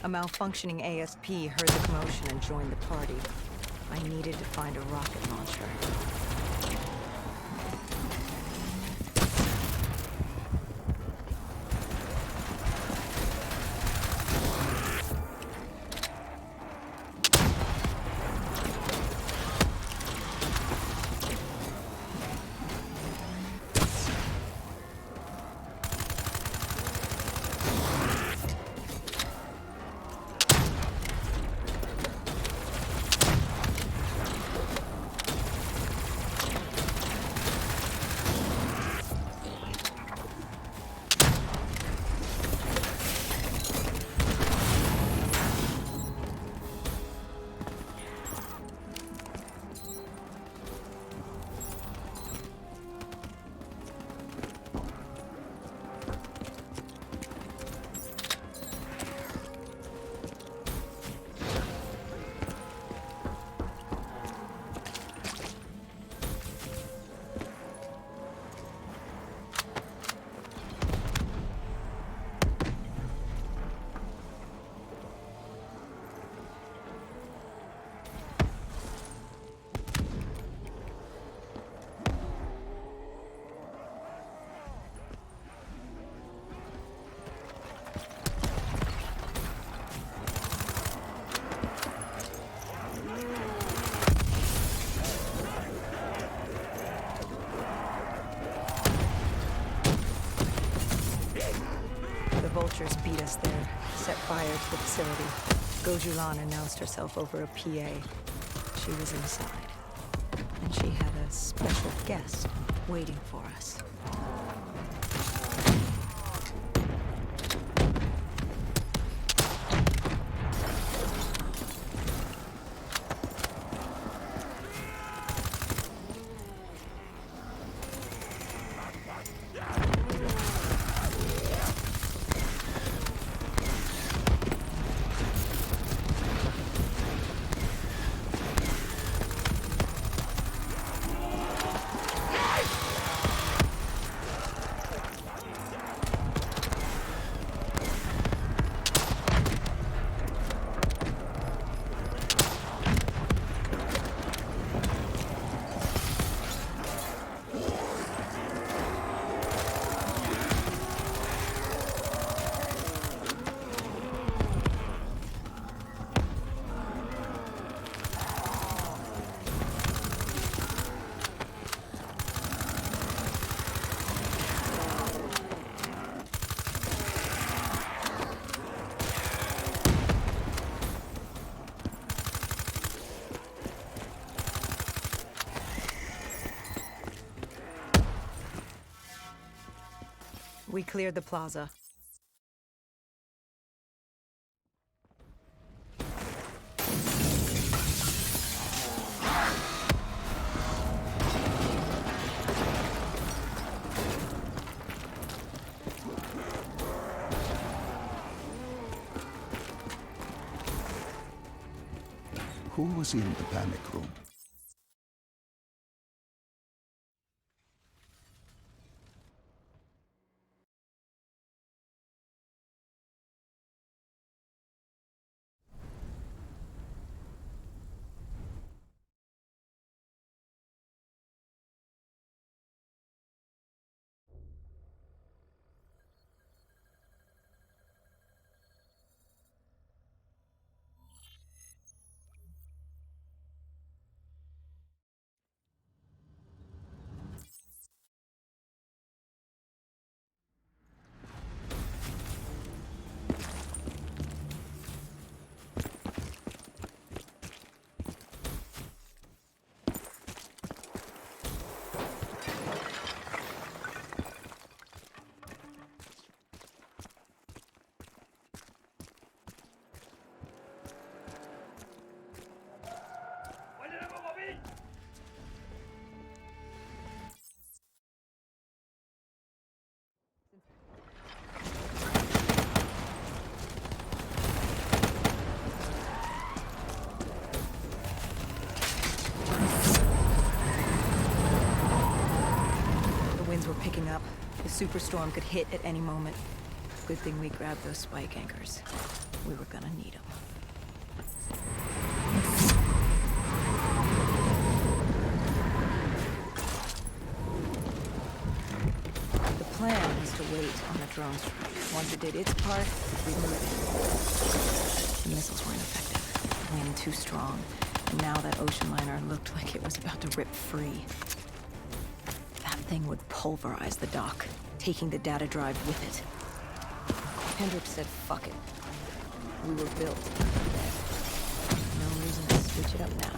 A malfunctioning ASP heard the commotion and joined the party. I needed to find a rocket launcher. skirmishers beat us there, set fire to the facility. Gojulan announced herself over a PA. She was inside, and she had a special guest waiting for us. We cleared the plaza. Who was in the panic room? Were picking up. The superstorm could hit at any moment. Good thing we grabbed those spike anchors. We were gonna need them. The plan was to wait on the drone strike. Once it did its part, we'd move in. The missiles weren't effective. Wind too strong. And now that ocean liner looked like it was about to rip free. Thing would pulverize the dock, taking the data drive with it. Hendricks said, fuck it. We were built. No reason to switch it up now.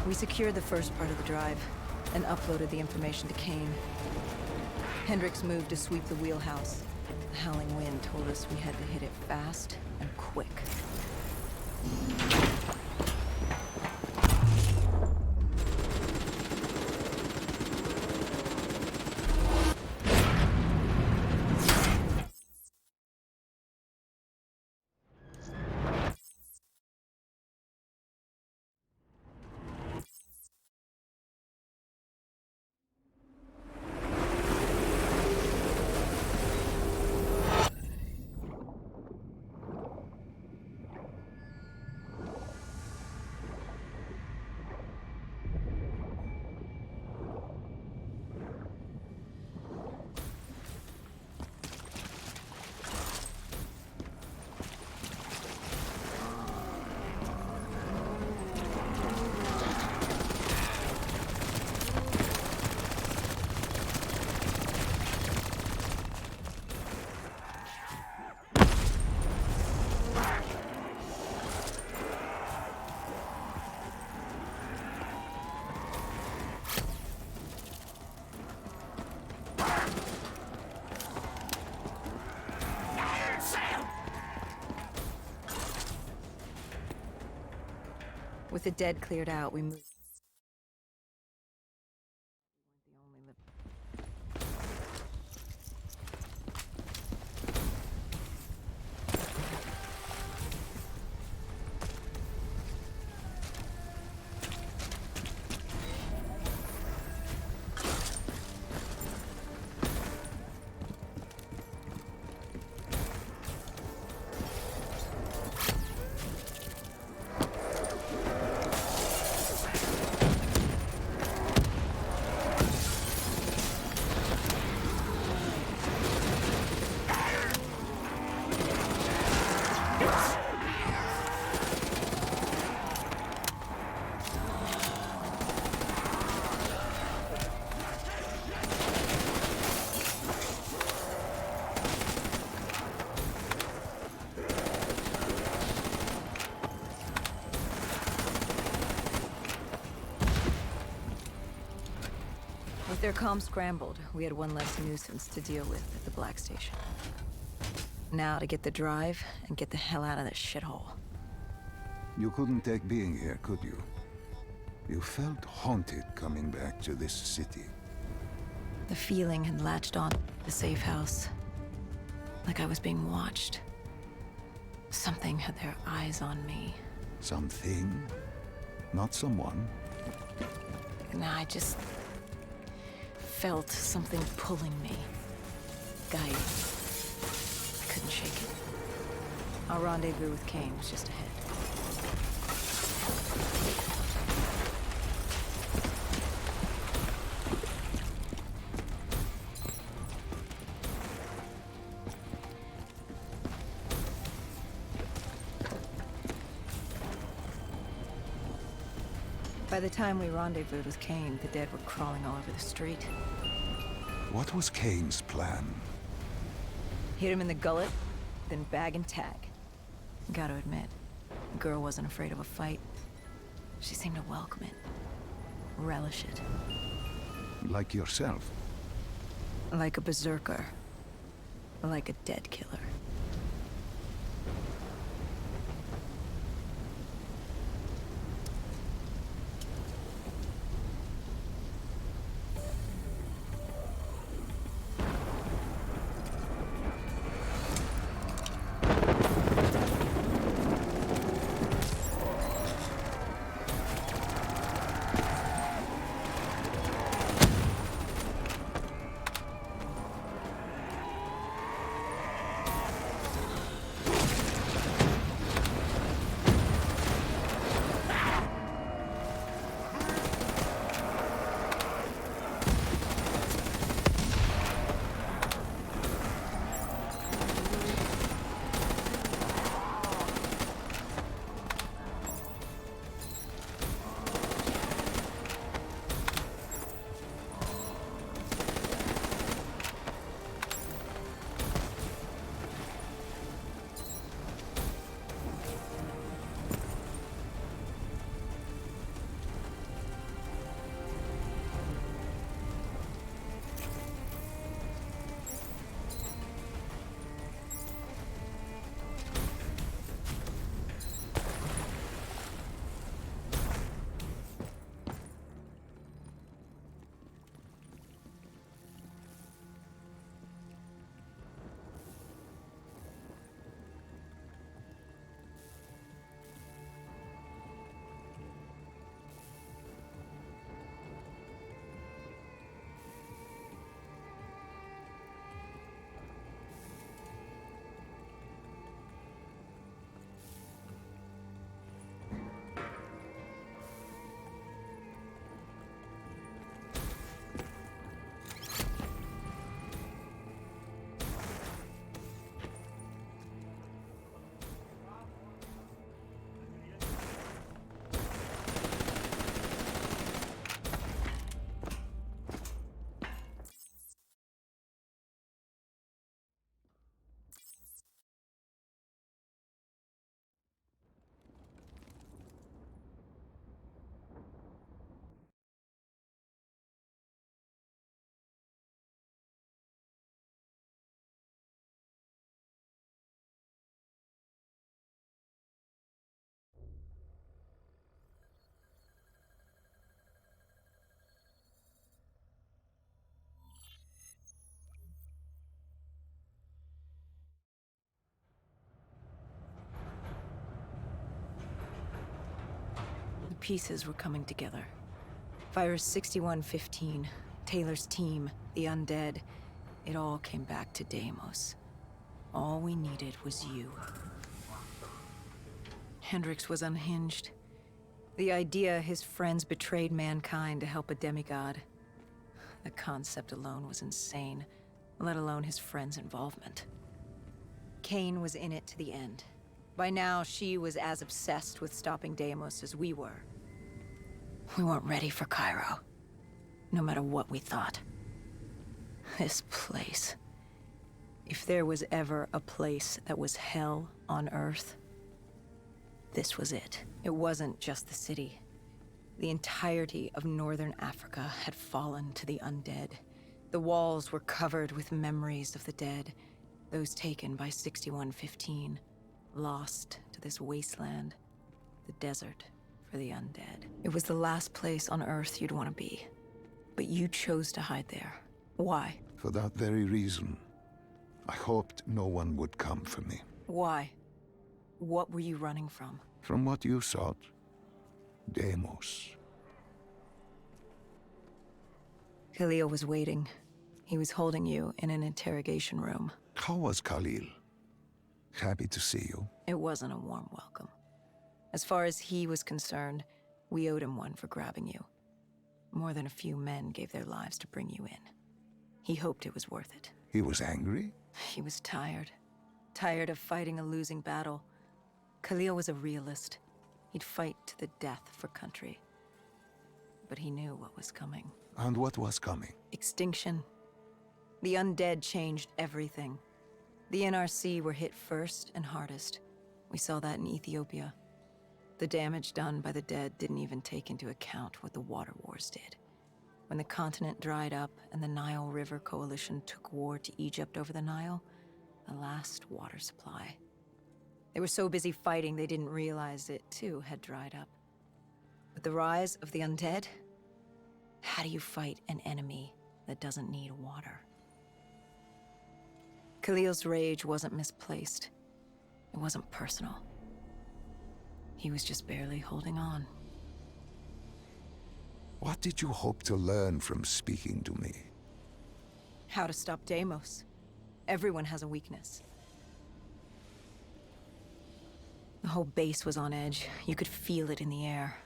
We secured the first part of the drive and uploaded the information to Kane. Hendricks moved to sweep the wheelhouse. The howling wind told us we had to hit it fast and quick. With the dead cleared out, we moved. We weren't the only With their comms scrambled, we had one less nuisance to deal with at the Black Station. Now to get the drive and get the hell out of this shithole. You couldn't take being here, could you? You felt haunted coming back to this city. The feeling had latched on to the safe house. Like I was being watched. Something had their eyes on me. Something? Not someone? And I just felt something pulling me. Guiding. I couldn't shake it. Our rendezvous with Kane was just ahead. By the time we rendezvoused with Kane, the dead were crawling all over the street. What was Kane's plan? Hit him in the gullet, then bag and tag. Gotta admit, the girl wasn't afraid of a fight. She seemed to welcome it. Relish it. Like yourself? Like a berserker. Like a dead killer. pieces were coming together. Virus 6115, Taylor's team, the undead. It all came back to Deimos. All we needed was you. Hendricks was unhinged. The idea his friends betrayed mankind to help a demigod. The concept alone was insane, let alone his friends' involvement. Kane was in it to the end. By now, she was as obsessed with stopping Deimos as we were. We weren't ready for Cairo, no matter what we thought. This place. If there was ever a place that was hell on Earth, this was it. It wasn't just the city. The entirety of northern Africa had fallen to the undead. The walls were covered with memories of the dead, those taken by 6115, lost to this wasteland, the desert for the undead. It was the last place on Earth you'd want to be, but you chose to hide there. Why? For that very reason, I hoped no one would come for me. Why? What were you running from? From what you sought, Deimos. Khalil was waiting. He was holding you in an interrogation room. How was Khalil? Happy to see you. It wasn't a warm welcome. As far as he was concerned, we owed him one for grabbing you. More than a few men gave their lives to bring you in. He hoped it was worth it. He was angry? He was tired. Tired of fighting a losing battle. Khalil was a realist. He'd fight to the death for country. But he knew what was coming. And what was coming? Extinction. The undead changed everything. The NRC were hit first and hardest. We saw that in Ethiopia. The damage done by the dead didn't even take into account what the water wars did. When the continent dried up and the Nile River Coalition took war to Egypt over the Nile, the last water supply. They were so busy fighting they didn't realize it, too, had dried up. But the rise of the undead? How do you fight an enemy that doesn't need water? Khalil's rage wasn't misplaced. It wasn't personal. He was just barely holding on. What did you hope to learn from speaking to me? How to stop Deimos. Everyone has a weakness. The whole base was on edge. You could feel it in the air.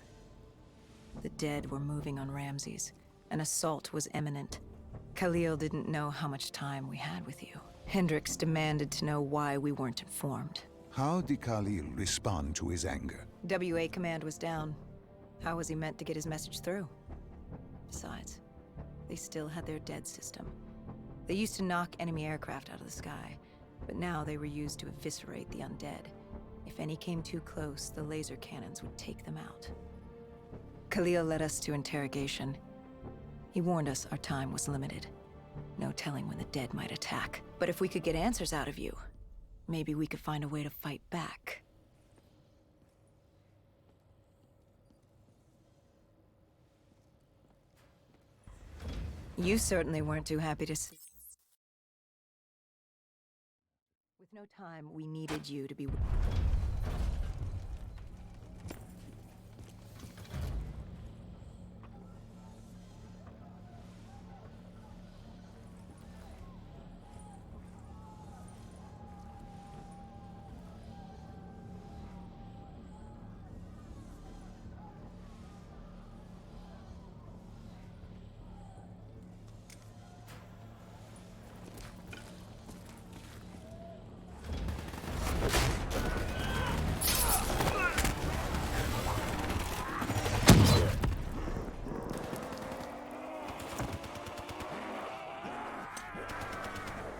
The dead were moving on Ramses. An assault was imminent. Khalil didn't know how much time we had with you. Hendricks demanded to know why we weren't informed. How did Khalil respond to his anger? WA command was down. How was he meant to get his message through? Besides, they still had their dead system. They used to knock enemy aircraft out of the sky, but now they were used to eviscerate the undead. If any came too close, the laser cannons would take them out. Khalil led us to interrogation. He warned us our time was limited. No telling when the dead might attack. But if we could get answers out of you, maybe we could find a way to fight back. You certainly weren't too happy to see. With no time, we needed you to be...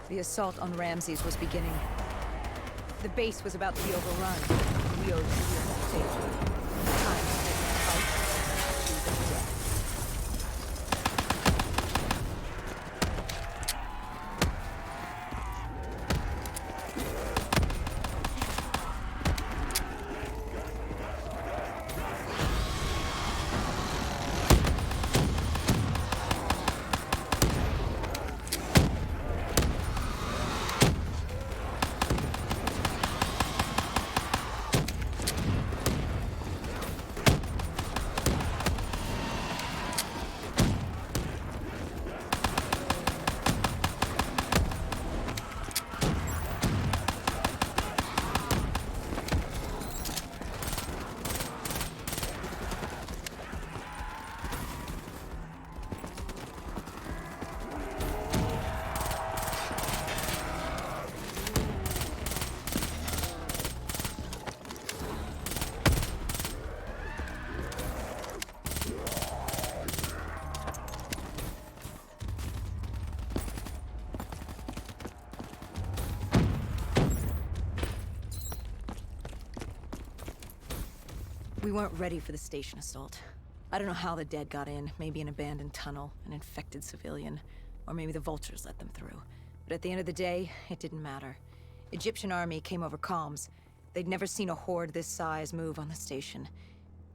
The assault on Ramses was beginning. The base was about to be overrun. We owed you safety. Time to fight to the death. We weren't ready for the station assault. I don't know how the dead got in. Maybe an abandoned tunnel, an infected civilian, or maybe the vultures let them through. But at the end of the day, it didn't matter. Egyptian army came over comms. They'd never seen a horde this size move on the station.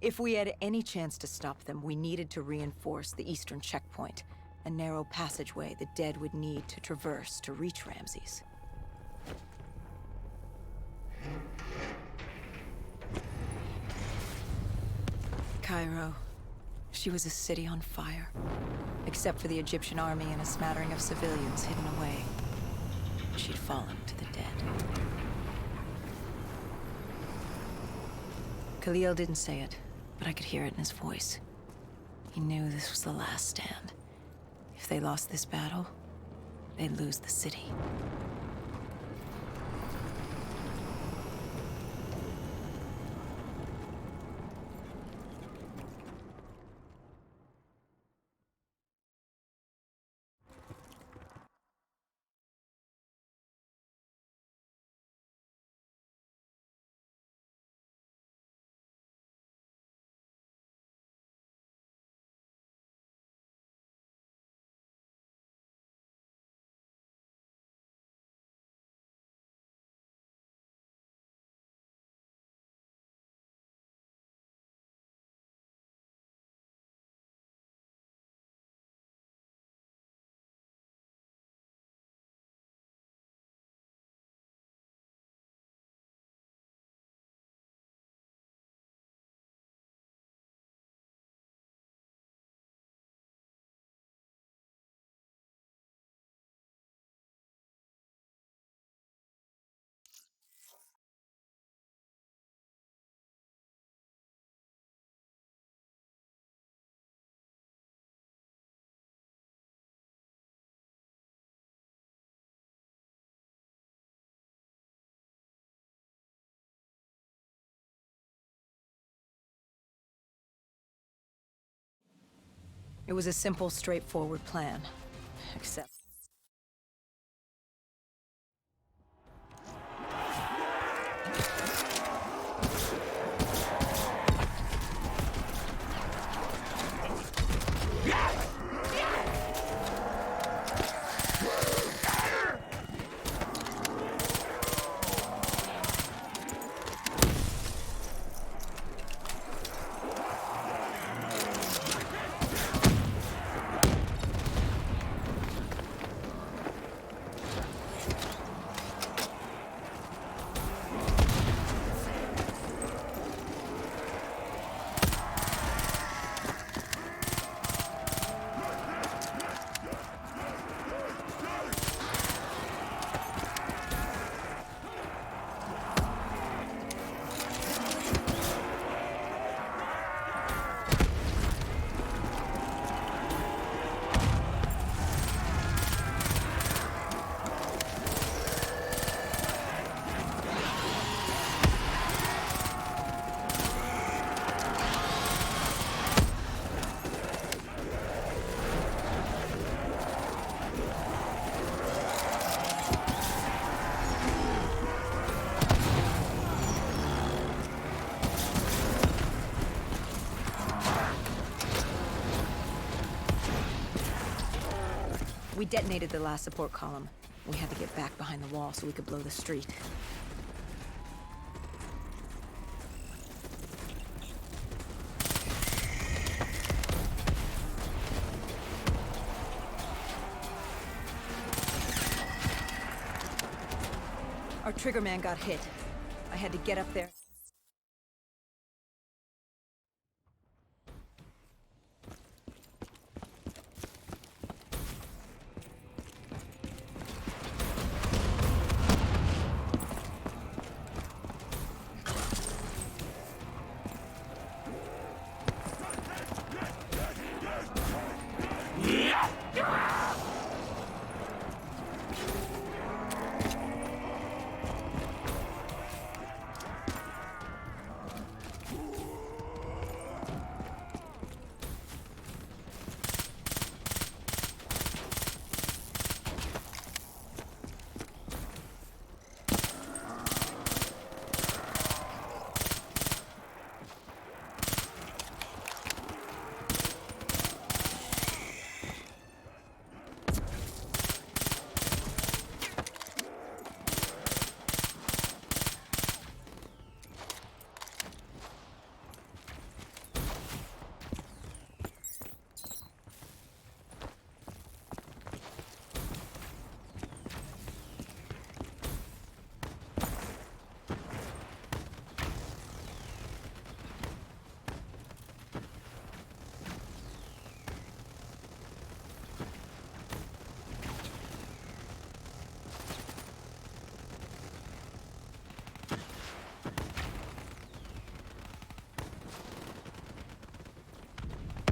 If we had any chance to stop them, we needed to reinforce the eastern checkpoint, a narrow passageway the dead would need to traverse to reach Ramses. Cairo. She was a city on fire, except for the Egyptian army and a smattering of civilians hidden away. She'd fallen to the dead. Khalil didn't say it, but I could hear it in his voice. He knew this was the last stand. If they lost this battle, they'd lose the city. It was a simple, straightforward plan. Except... We detonated the last support column. We had to get back behind the wall so we could blow the street. Our triggerman got hit. I had to get up there.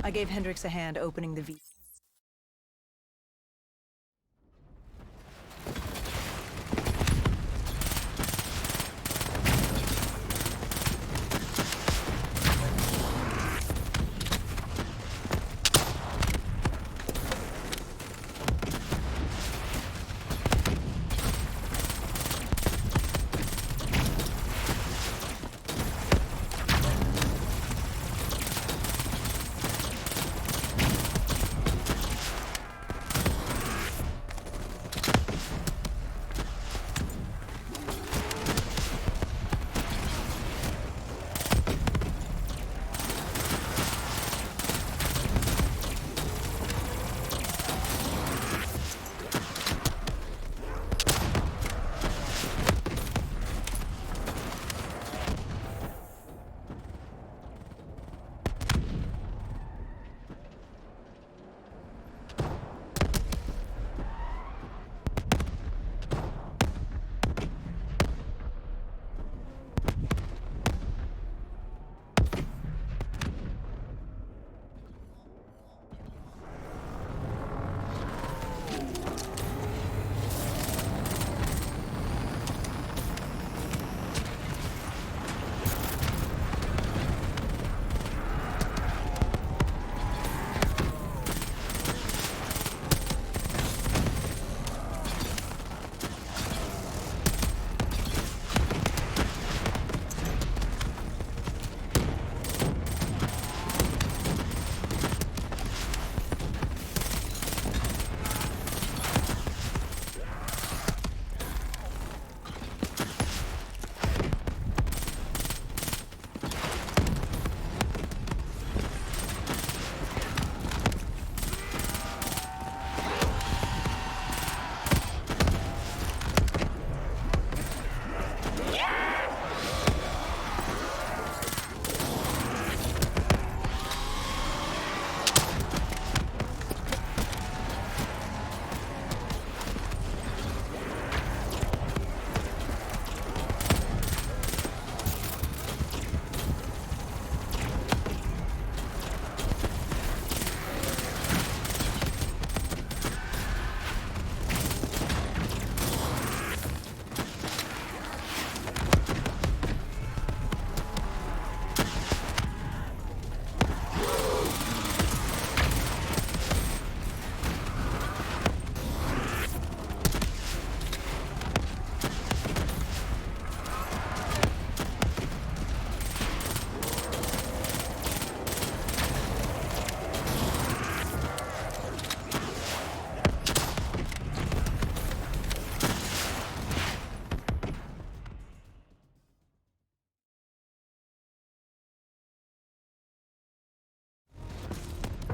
I gave Hendricks a hand opening the V.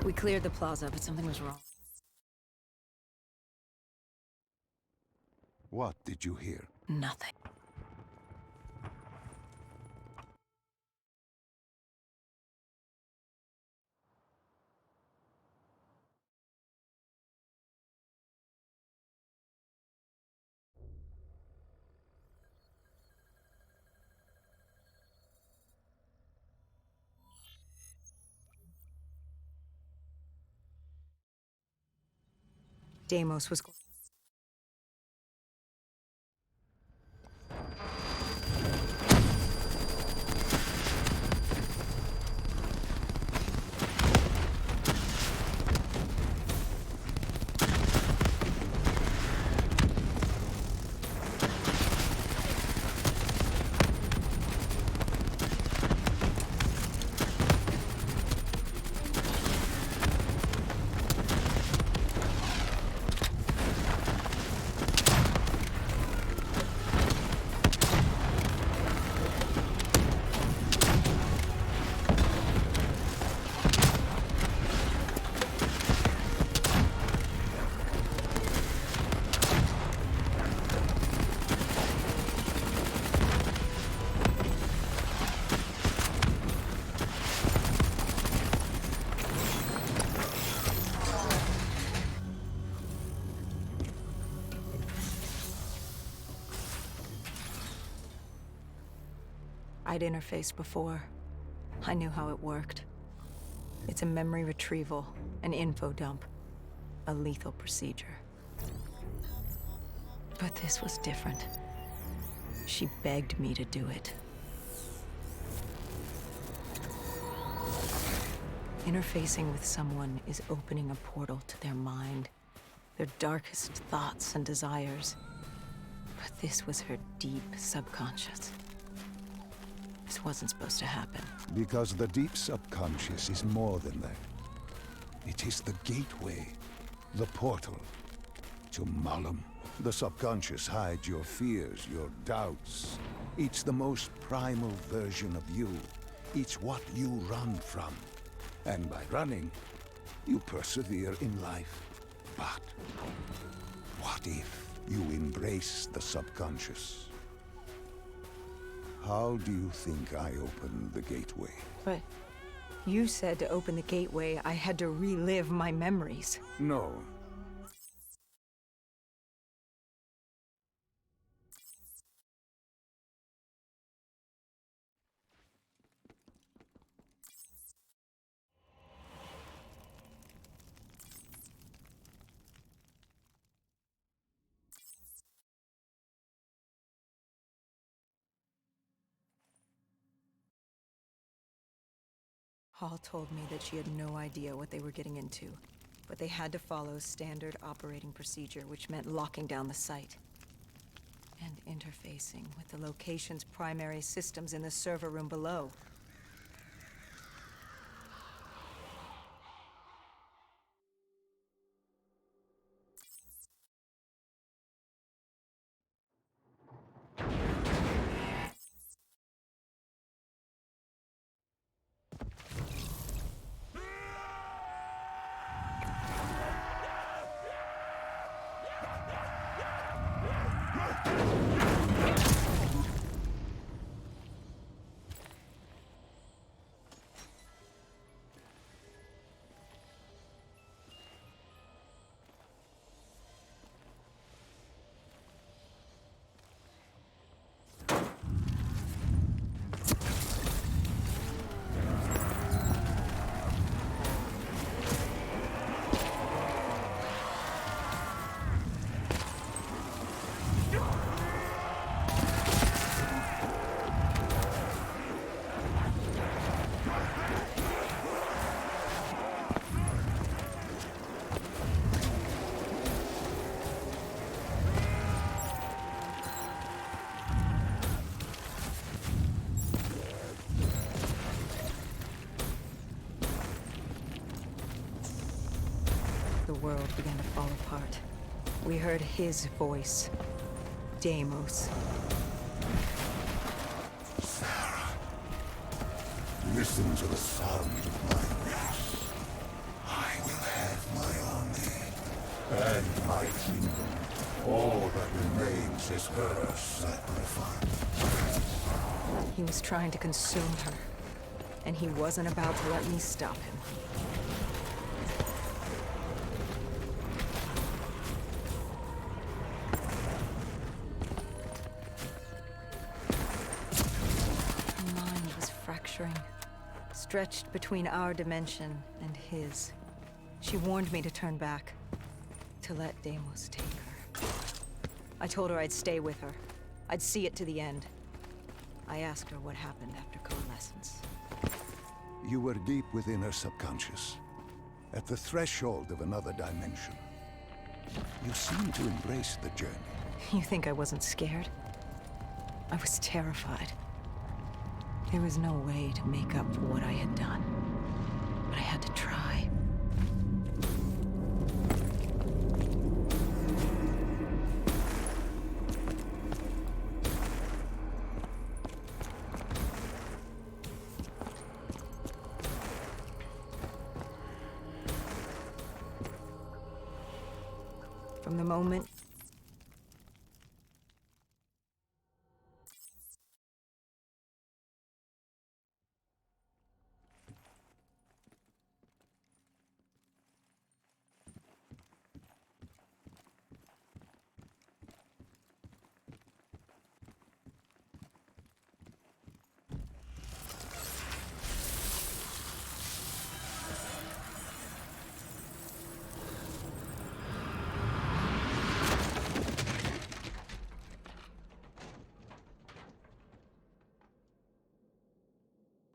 We cleared the plaza, but something was wrong. What did you hear? Nothing. Deimos was... I'd interfaced before. I knew how it worked. It's a memory retrieval, an info dump, a lethal procedure. But this was different. She begged me to do it. Interfacing with someone is opening a portal to their mind, their darkest thoughts and desires. But this was her deep subconscious. This wasn't supposed to happen. Because the deep subconscious is more than that. It is the gateway, the portal to Malum. The subconscious hides your fears, your doubts. It's the most primal version of you. It's what you run from. And by running, you persevere in life. But what if you embrace the subconscious? How do you think I opened the gateway? But you said to open the gateway, I had to relive my memories. No. Hall told me that she had no idea what they were getting into, but they had to follow standard operating procedure, which meant locking down the site and interfacing with the location's primary systems in the server room below. The world began to fall apart. We heard his voice, Deimos. Sarah, listen to the sound of my voice. I will have my army and my kingdom. All that remains is her sacrifice. He was trying to consume her, and he wasn't about to let me stop him. Her mind was fracturing, stretched between our dimension and his. She warned me to turn back, to let Deimos take her. I told her I'd stay with her. I'd see it to the end. I asked her what happened after coalescence. You were deep within her subconscious, at the threshold of another dimension. You seemed to embrace the journey. You think I wasn't scared? I was terrified. There was no way to make up for what I had done, but I had to try. From the moment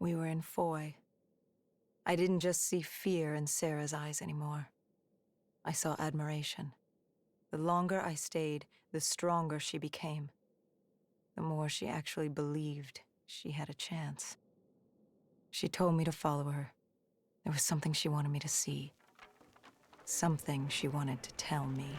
We were in Foy. I didn't just see fear in Sarah's eyes anymore. I saw admiration. The longer I stayed, the stronger she became. The more she actually believed she had a chance. She told me to follow her. There was something she wanted me to see. Something she wanted to tell me.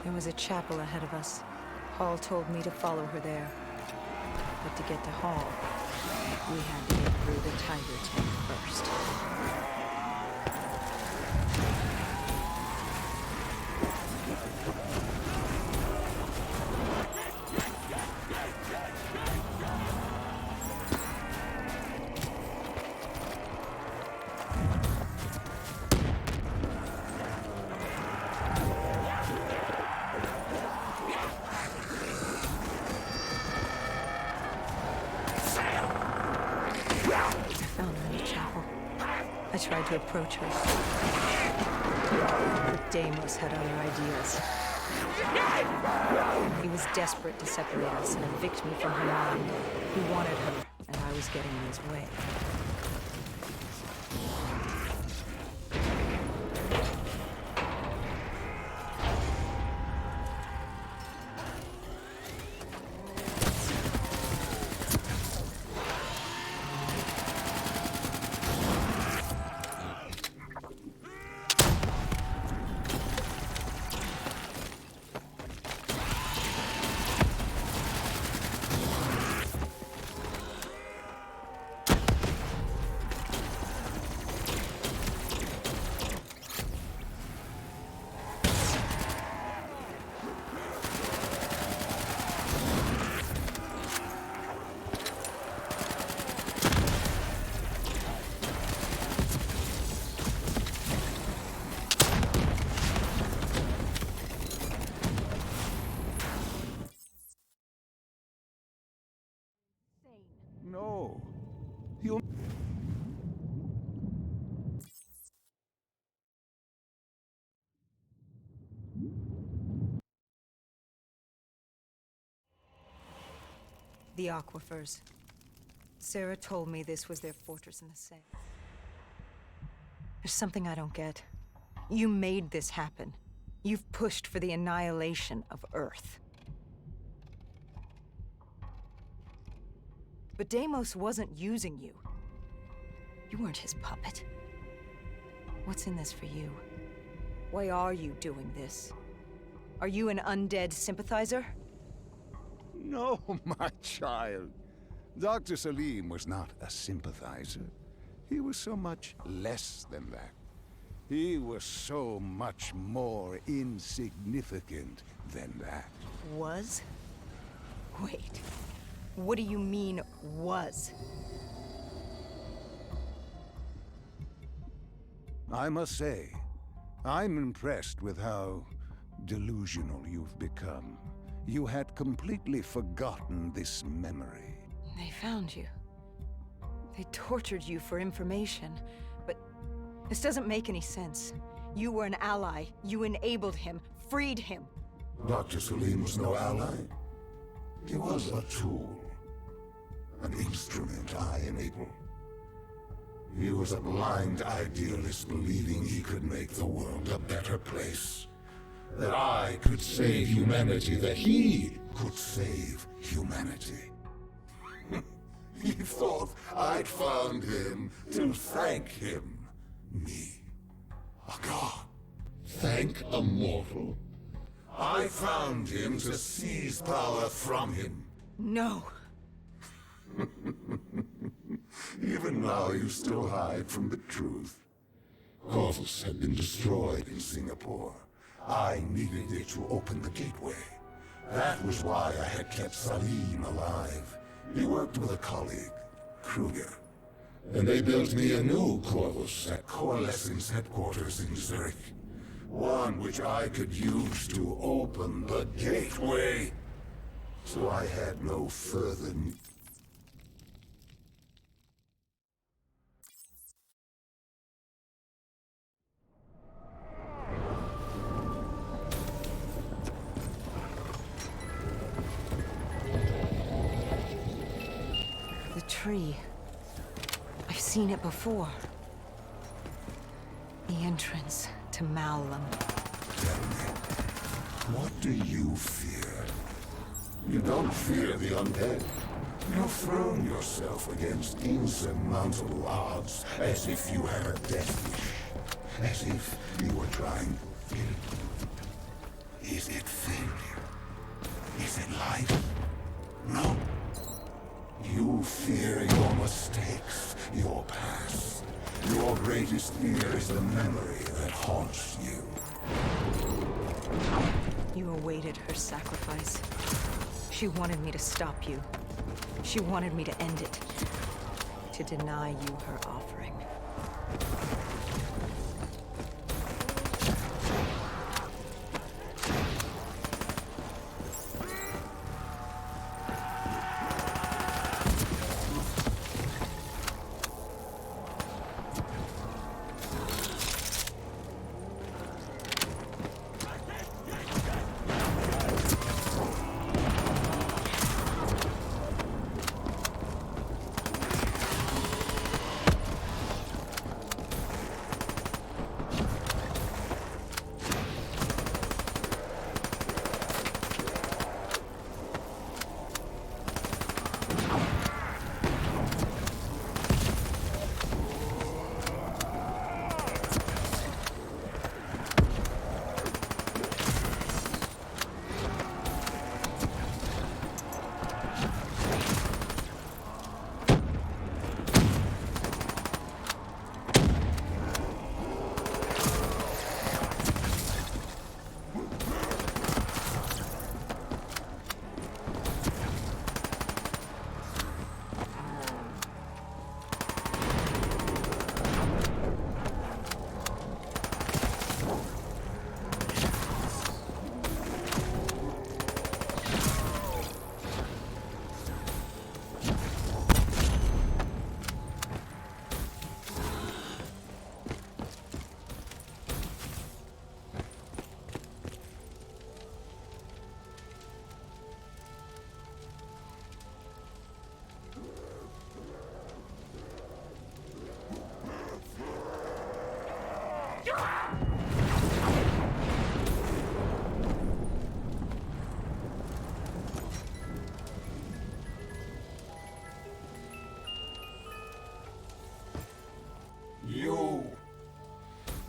There was a chapel ahead of us. Hall told me to follow her there. But to get to Hall, we had to get through the Tiger tank first. I tried to approach her, but Deimos had other ideas. He was desperate to separate us and evict me from her mind. He wanted her, and I was getting in his way. No. You... The aquifers. Sarah told me this was their fortress in the sand. There's something I don't get. You made this happen. You've pushed for the annihilation of Earth. But Deimos wasn't using you. You weren't his puppet. What's in this for you? Why are you doing this? Are you an undead sympathizer? No, my child. Dr. Salim was not a sympathizer. He was so much less than that. He was so much more insignificant than that. Was? Wait. What do you mean, was? I must say, I'm impressed with how delusional you've become. You had completely forgotten this memory. They found you. They tortured you for information, but this doesn't make any sense. You were an ally. You enabled him, freed him. Dr. Salim was no ally. He was a tool. An instrument I enabled. He was a blind idealist believing he could make the world a better place. That I could save humanity, that he could save humanity. He thought I'd found him to thank him. Me, a god. Thank a mortal? I found him to seize power from him. No. Even now you still hide from the truth. Corvus had been destroyed in Singapore. I needed it to open the gateway. That was why I had kept Salim alive. He worked with a colleague, Kruger. And they built me a new Corvus at Coalescence headquarters in Zurich. One which I could use to open the gateway. So I had no further need. The tree. I've seen it before. The entrance to Malum. Tell me, what do you fear? You don't fear the undead. You've thrown yourself against insurmountable odds, as if you had a death wish. As if you were trying to kill. Is it failure? Is it life? No. You fear your mistakes, your past. Your greatest fear is the memory that haunts you. You awaited her sacrifice. She wanted me to stop you. She wanted me to end it. To deny you her offering.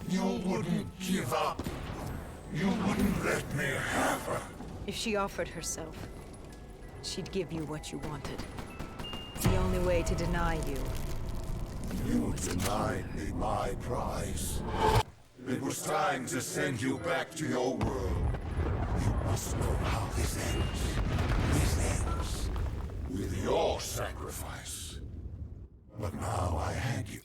You wouldn't give up. You wouldn't let me have her. If she offered herself, she'd give you what you wanted. The only way to deny you. You denied me my prize. It was time to send you back to your world. You must know how this ends. This ends with your sacrifice. But now I hand you.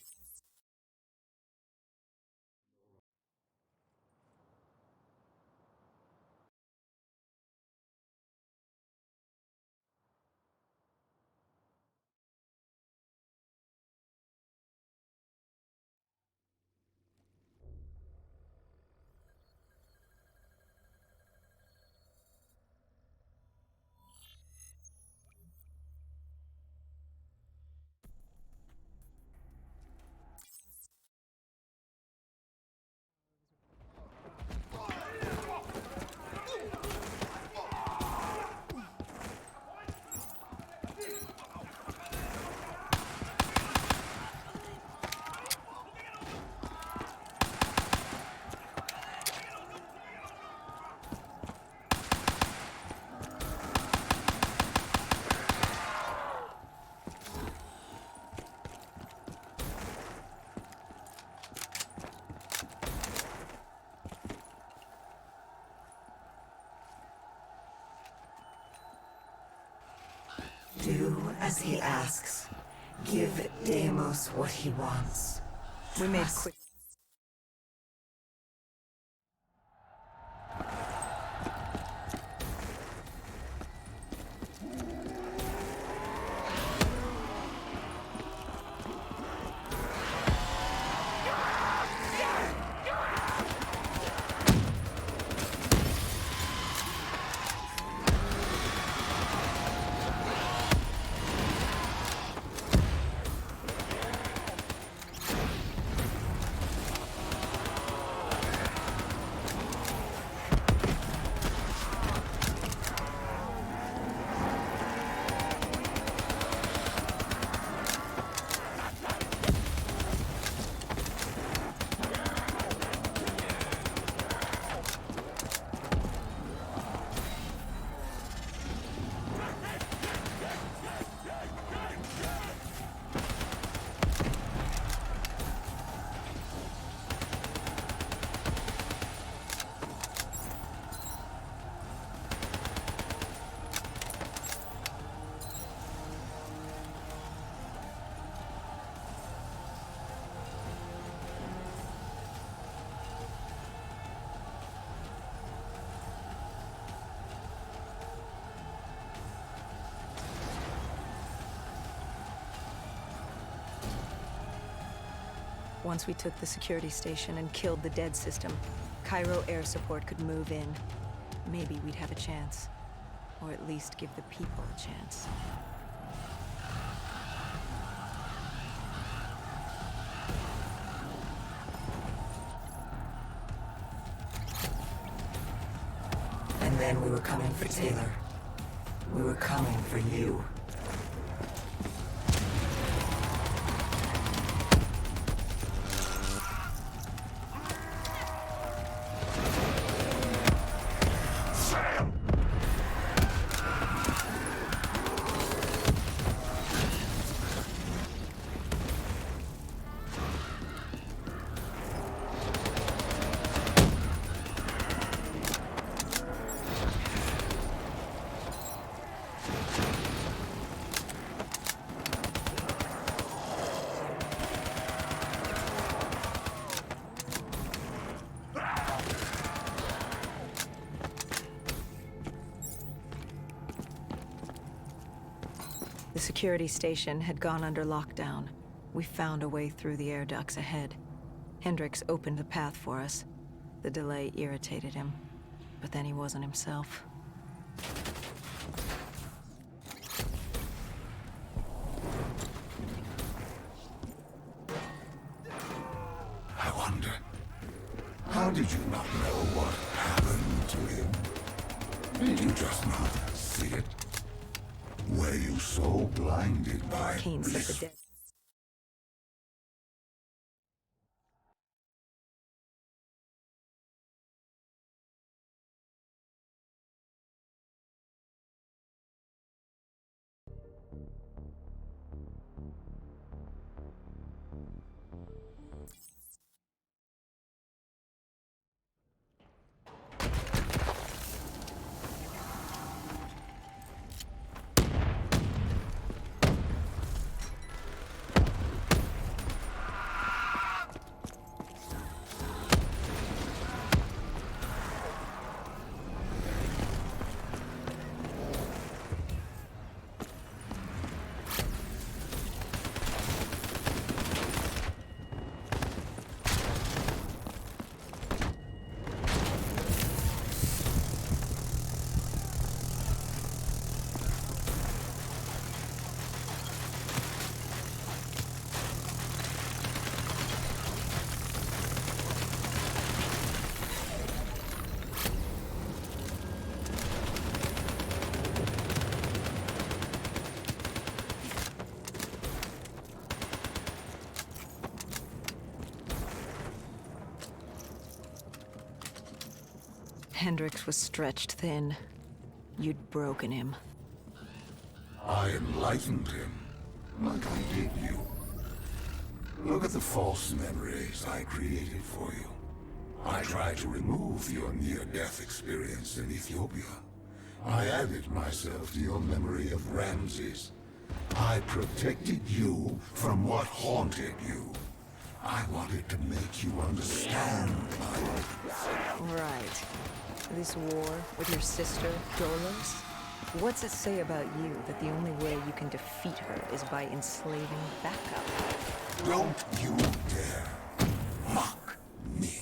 As he asks, give Deimos what he wants. We made Trust quick. Once we took the security station and killed the dead system, Cairo air support could move in. Maybe we'd have a chance. Or at least give the people a chance. And then we were coming for Taylor. We were coming for you. The security station had gone under lockdown. We found a way through the air ducts ahead. Hendricks opened the path for us. The delay irritated him, but then he wasn't himself. I wonder, how did you not know what happened to him? Did you just not see it? Were you so blinded by Kane said bliss? the dead. Hendricks was stretched thin. You'd broken him. I enlightened him, like I did you. Look at the false memories I created for you. I tried to remove your near-death experience in Ethiopia. I added myself to your memory of Ramses, I protected you from what haunted you. I wanted to make you understand my weakness. Right. This war with your sister, Dolos? What's it say about you that the only way you can defeat her is by enslaving backup? Don't you dare mock me.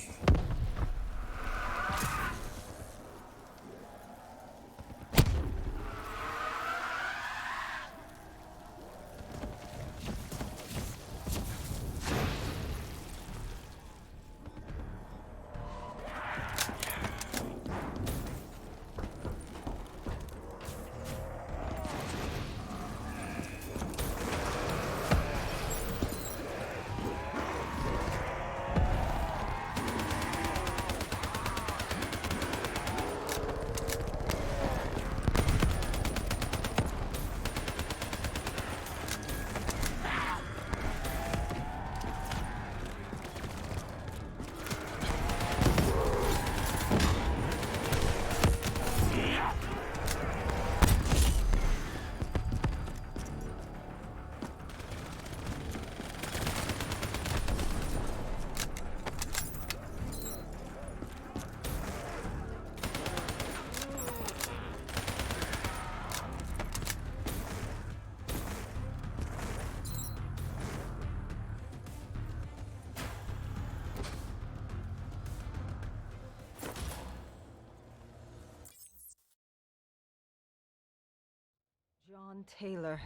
John Taylor.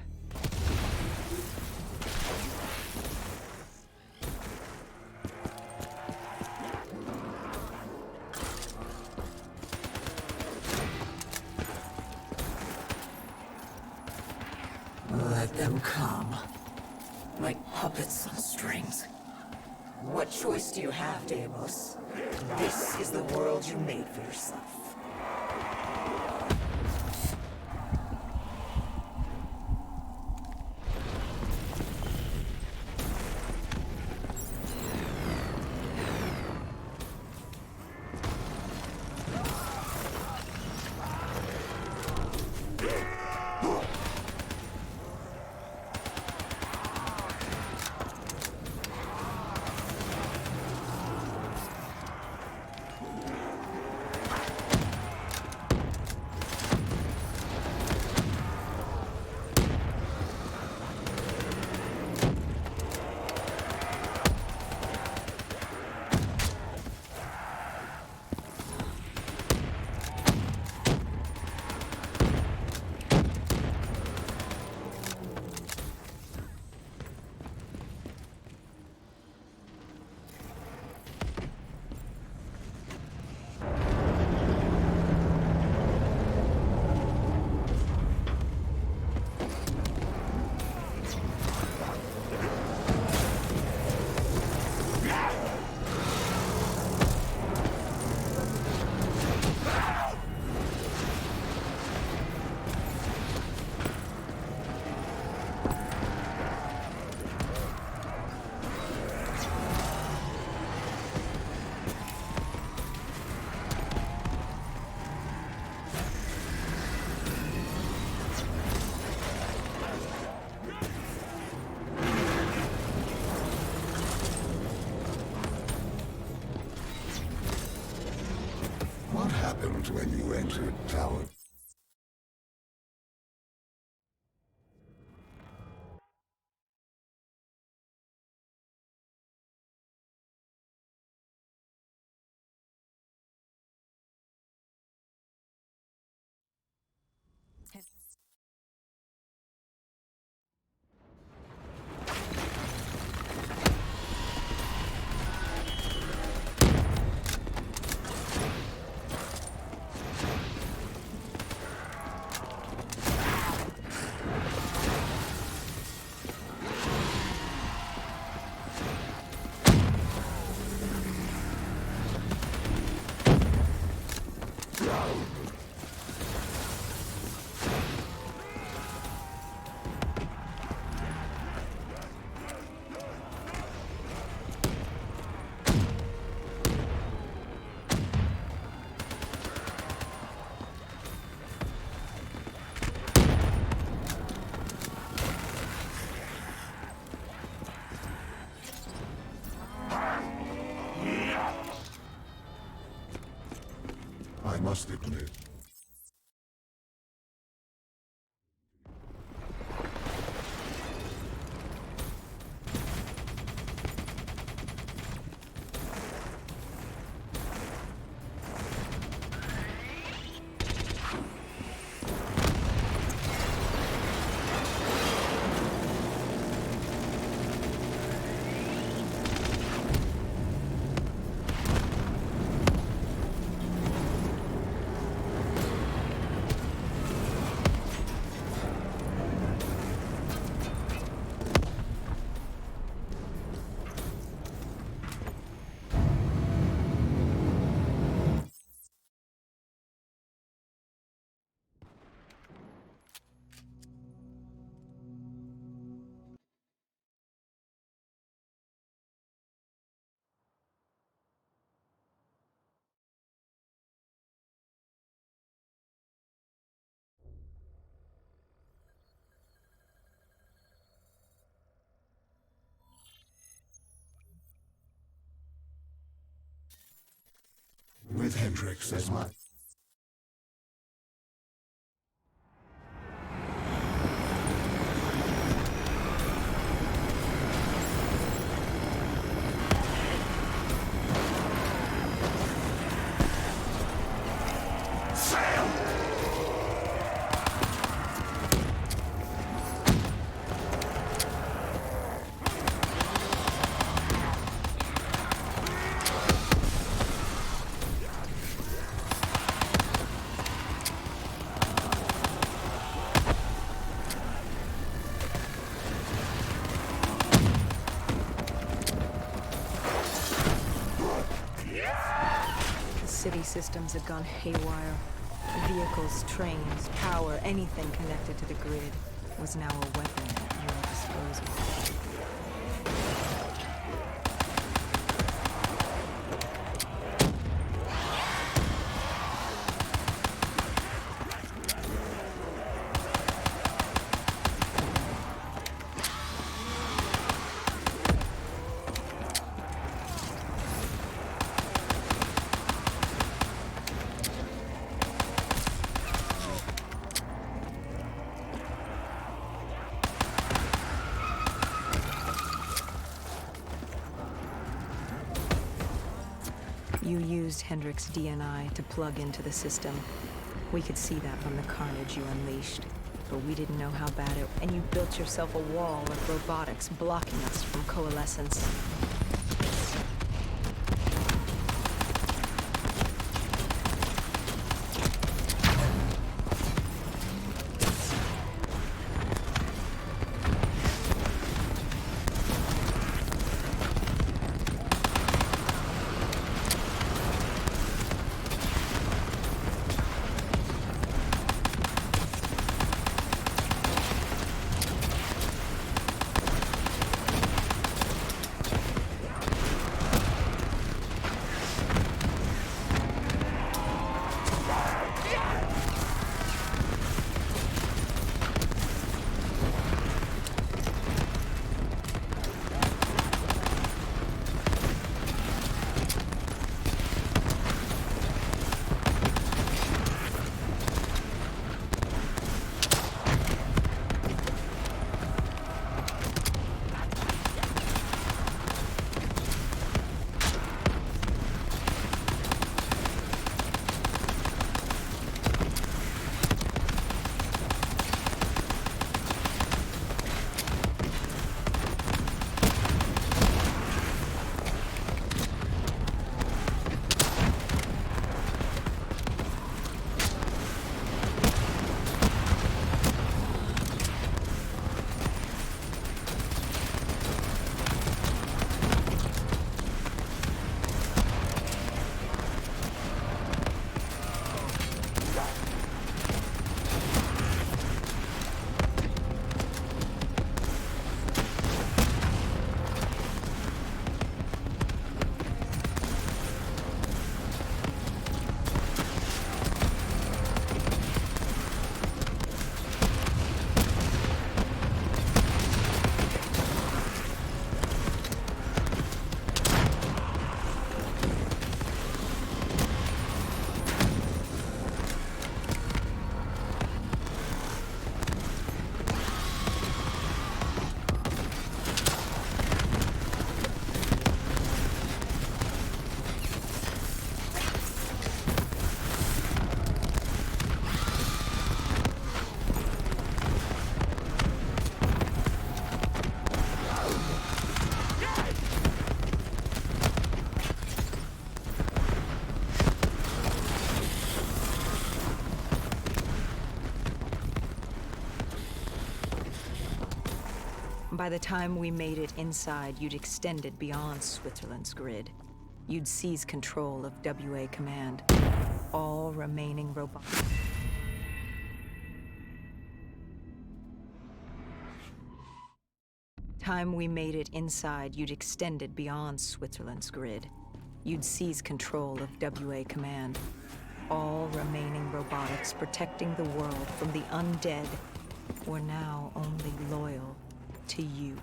Let them come. Like puppets on strings. What choice do you have, Deimos? This is the world you made for yourself. What happened when you entered Tower? I must admit, with Hendrix as my... City systems had gone haywire. Vehicles, trains, power, anything connected to the grid was now a weapon at your disposal. You used Hendrix' DNI to plug into the system. We could see that from the carnage you unleashed. But we didn't know how bad it... And you built yourself a wall of robotics blocking us from coalescence. By the time we made it inside, you'd extended beyond Switzerland's grid. You'd seized control of WA Command. All remaining robots. Time we made it inside, you'd extended beyond Switzerland's grid. You'd seized control of WA Command. All remaining robotics protecting the world from the undead were now only loyal to you.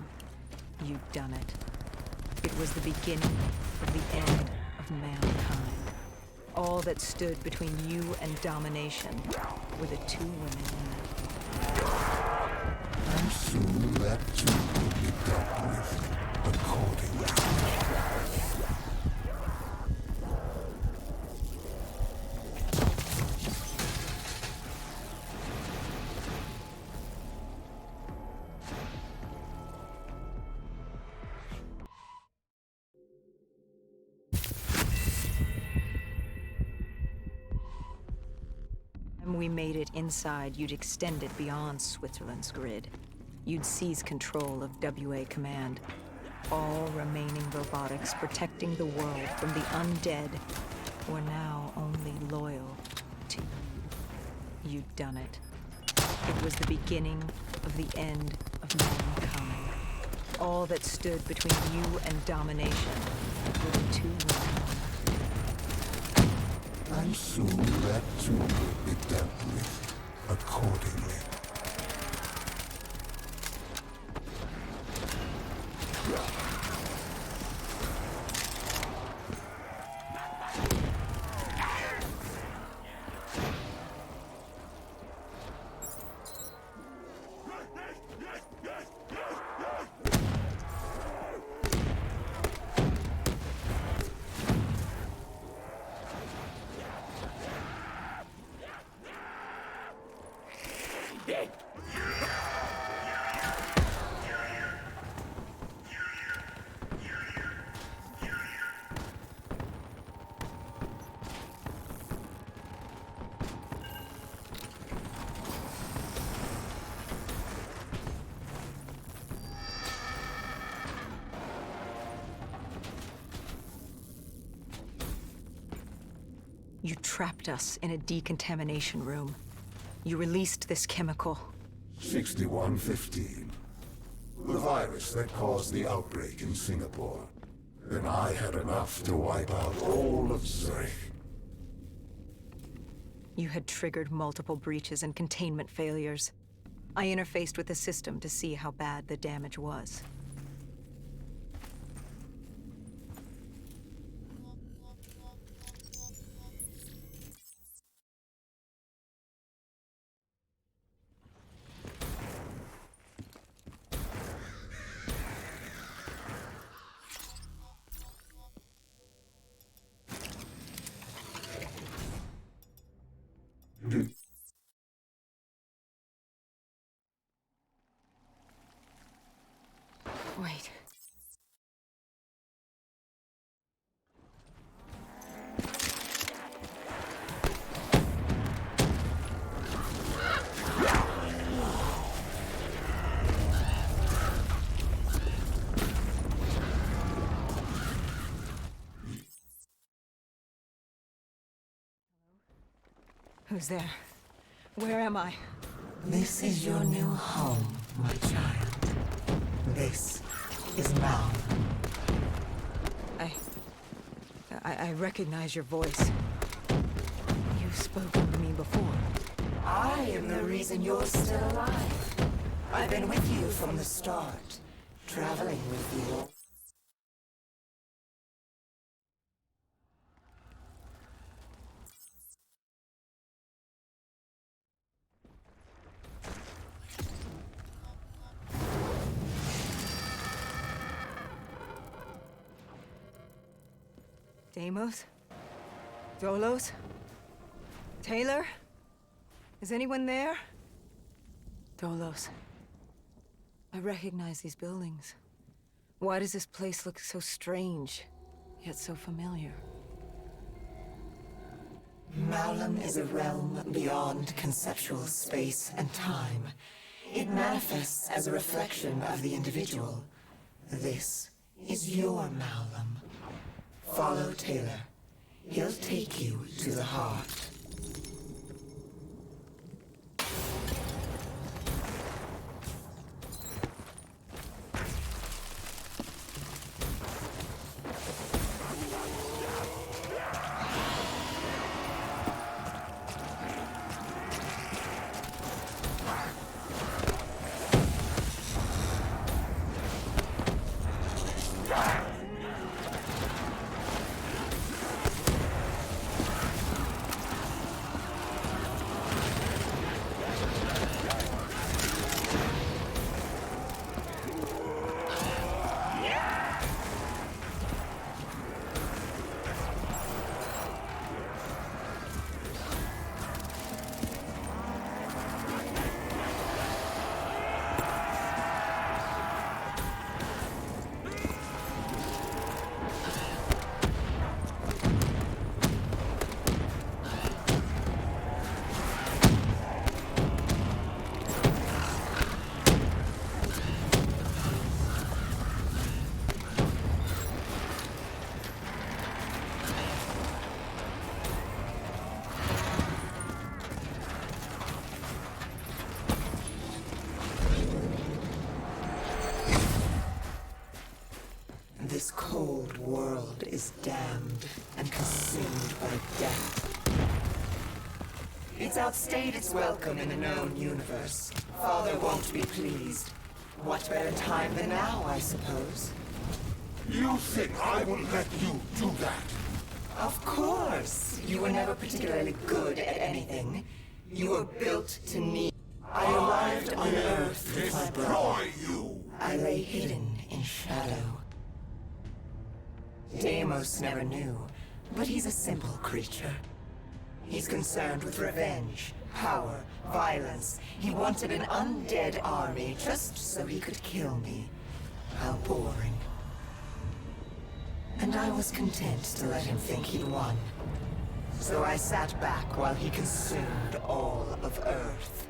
You'd done it. It was the beginning of the end of mankind. All that stood between you and domination were the two women And soon that too will be dealt with accordingly. When we made it inside, you'd extended beyond Switzerland's grid. You'd seized control of WA Command. All remaining robotics protecting the world from the undead were now only loyal to you. You'd done it. It was the beginning of the end of mankind. All that stood between you and domination were the two women. And soon that too will be dealt with accordingly. You trapped us in a decontamination room. You released this chemical. 6115. The virus that caused the outbreak in Singapore. And I had enough to wipe out all of Zurich. You had triggered multiple breaches and containment failures. I interfaced with the system to see how bad the damage was. Wait. Who's there? Where am I? This is your new home, my child. This is Mal. I recognize your voice. You've spoken to me before. I am the reason you're still alive. I've been with you from the start, traveling with you. Deimos? Dolos? Taylor? Is anyone there? Dolos. I recognize these buildings. Why does this place look so strange, yet so familiar? Malum is a realm beyond conceptual space and time. It manifests as a reflection of the individual. This is your Malum. Follow Taylor. He'll take you to the heart. This cold world is damned and consumed by death. It's outstayed its welcome in a known universe. Father won't be pleased. What better time than now, I suppose? You think I will let you do that? Of course! You were never particularly good at anything. You were built to need. I arrived on Earth with my brother. Destroy you! I lay hidden in shadow. Deimos never knew, but he's a simple creature. He's concerned with revenge, power, violence. He wanted an undead army just so he could kill me. How boring. And I was content to let him think he'd won. So I sat back while he consumed all of Earth.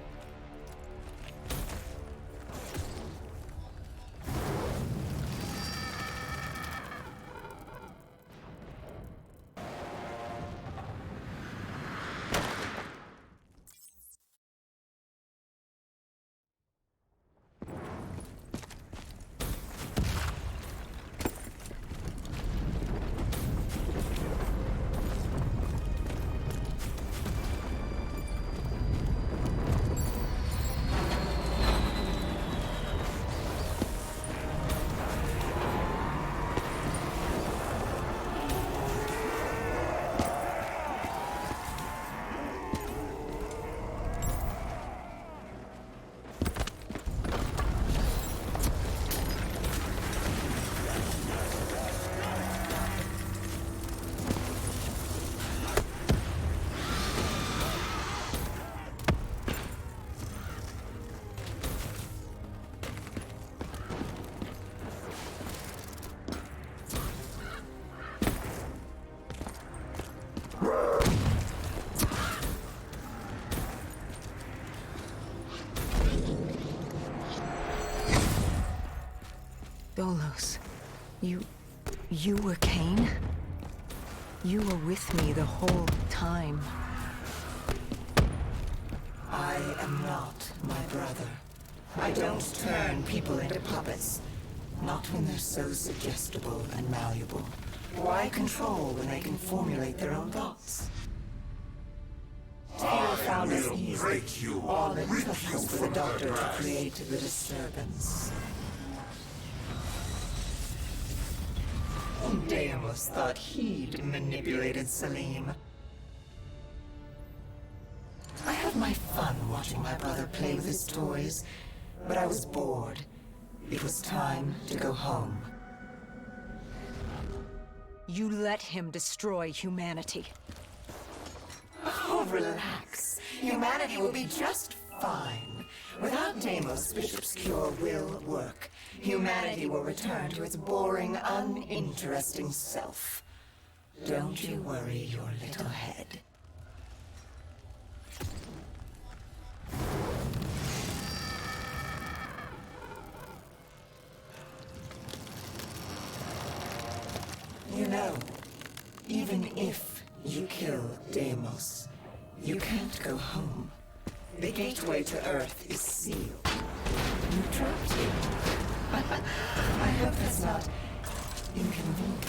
Dolos, you were Cain? You were with me the whole time. I am not my brother. I don't turn people into puppets. Not when they're so suggestible and malleable. Why control when they can formulate their own thoughts? Taylor found us easy. Break you. All it Rip took you was for from the doctor the to dust. create the disturbance. Deimos thought he'd manipulated Salim. I had my fun watching my brother play with his toys, but I was bored. It was time to go home. You let him destroy humanity. Oh, relax. Humanity will be just fine. Without Deimos, Bishop's cure will work. Humanity will return to its boring, uninteresting self. Don't you worry your little head. You kill Deimos. You can't go home. The gateway to Earth is sealed. You trapped him. I hope that's not inconvenient.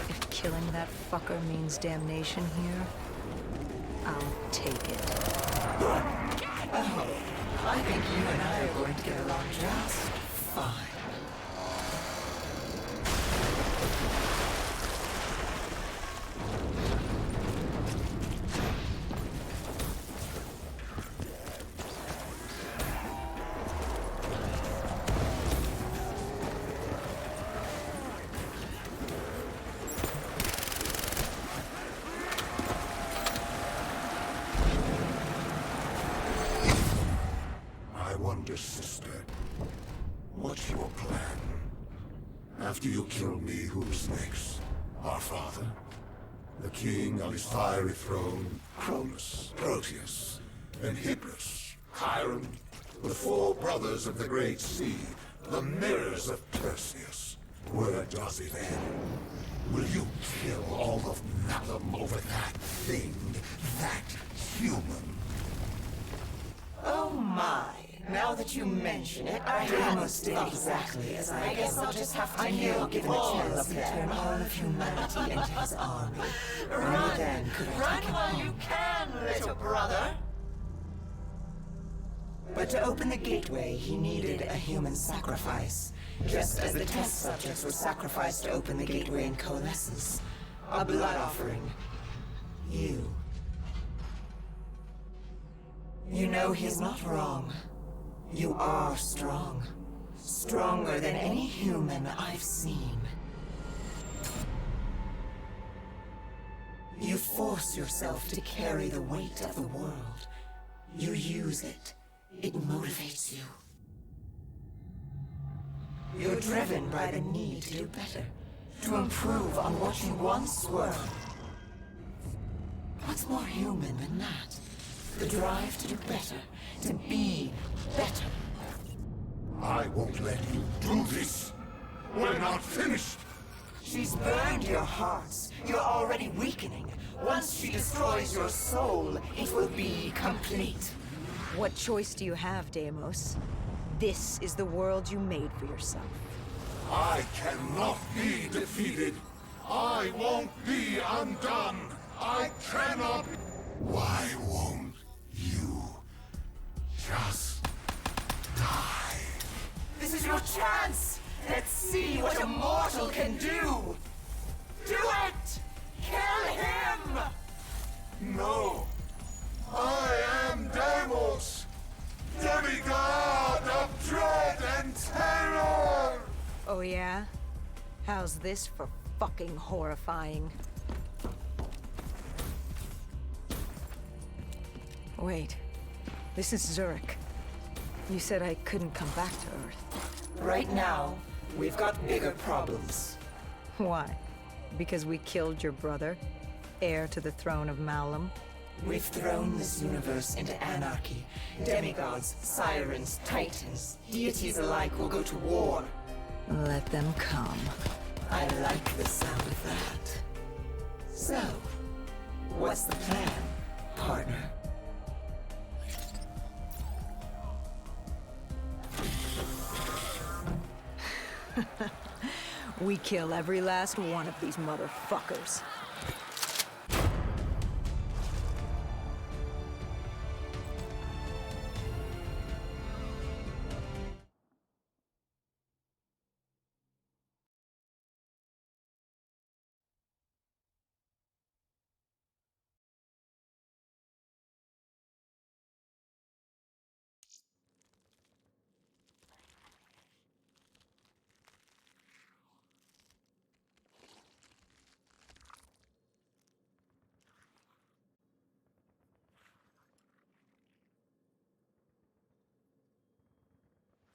If killing that fucker means damnation here, I'll take it. Oh, I think you and I are going to get along just fine. I wonder, sister, what's your plan? After you kill me, who's next? Our father? The king on his fiery throne? Cronus, Proteus, and Hybris, Chiron? The four brothers of the Great Sea, the mirrors of Perseus. Where does it end? Will you kill all of them over that thing, that human? Oh my. Now that you mention it, I almost did exactly as I guess I'll just have to yield, given the chance to turn all of humanity into his army. Only then could I take him home. You can, little brother! But to open the gateway, he needed a human sacrifice. Just as the test subjects were sacrificed to open the gateway in Coalescence. A blood offering. You. You know he's not wrong. You are strong. Stronger than any human I've seen. You force yourself to carry the weight of the world. You use it. It motivates you. You're driven by the need to do better. To improve on what you once were. What's more human than that? The drive to do better. To be better. I won't let you do this. We're not finished. She's burned your hearts. You're already weakening. Once she destroys your soul, it will be complete. What choice do you have, Deimos? This is the world you made for yourself. I cannot be defeated. I won't be undone. I cannot. Why won't you just die? This is your chance! Let's see what a mortal can do! Do it! Kill him! No. I am Deimos, demigod of dread and terror! Oh yeah? How's this for fucking horrifying? Wait. This is Zurich. You said I couldn't come back to Earth. Right now, we've got bigger problems. Why? Because we killed your brother? Heir to the throne of Malum? We've thrown this universe into anarchy. Demigods, sirens, titans, deities alike will go to war. Let them come. I like the sound of that. So, what's the plan, partner? We kill every last one of these motherfuckers.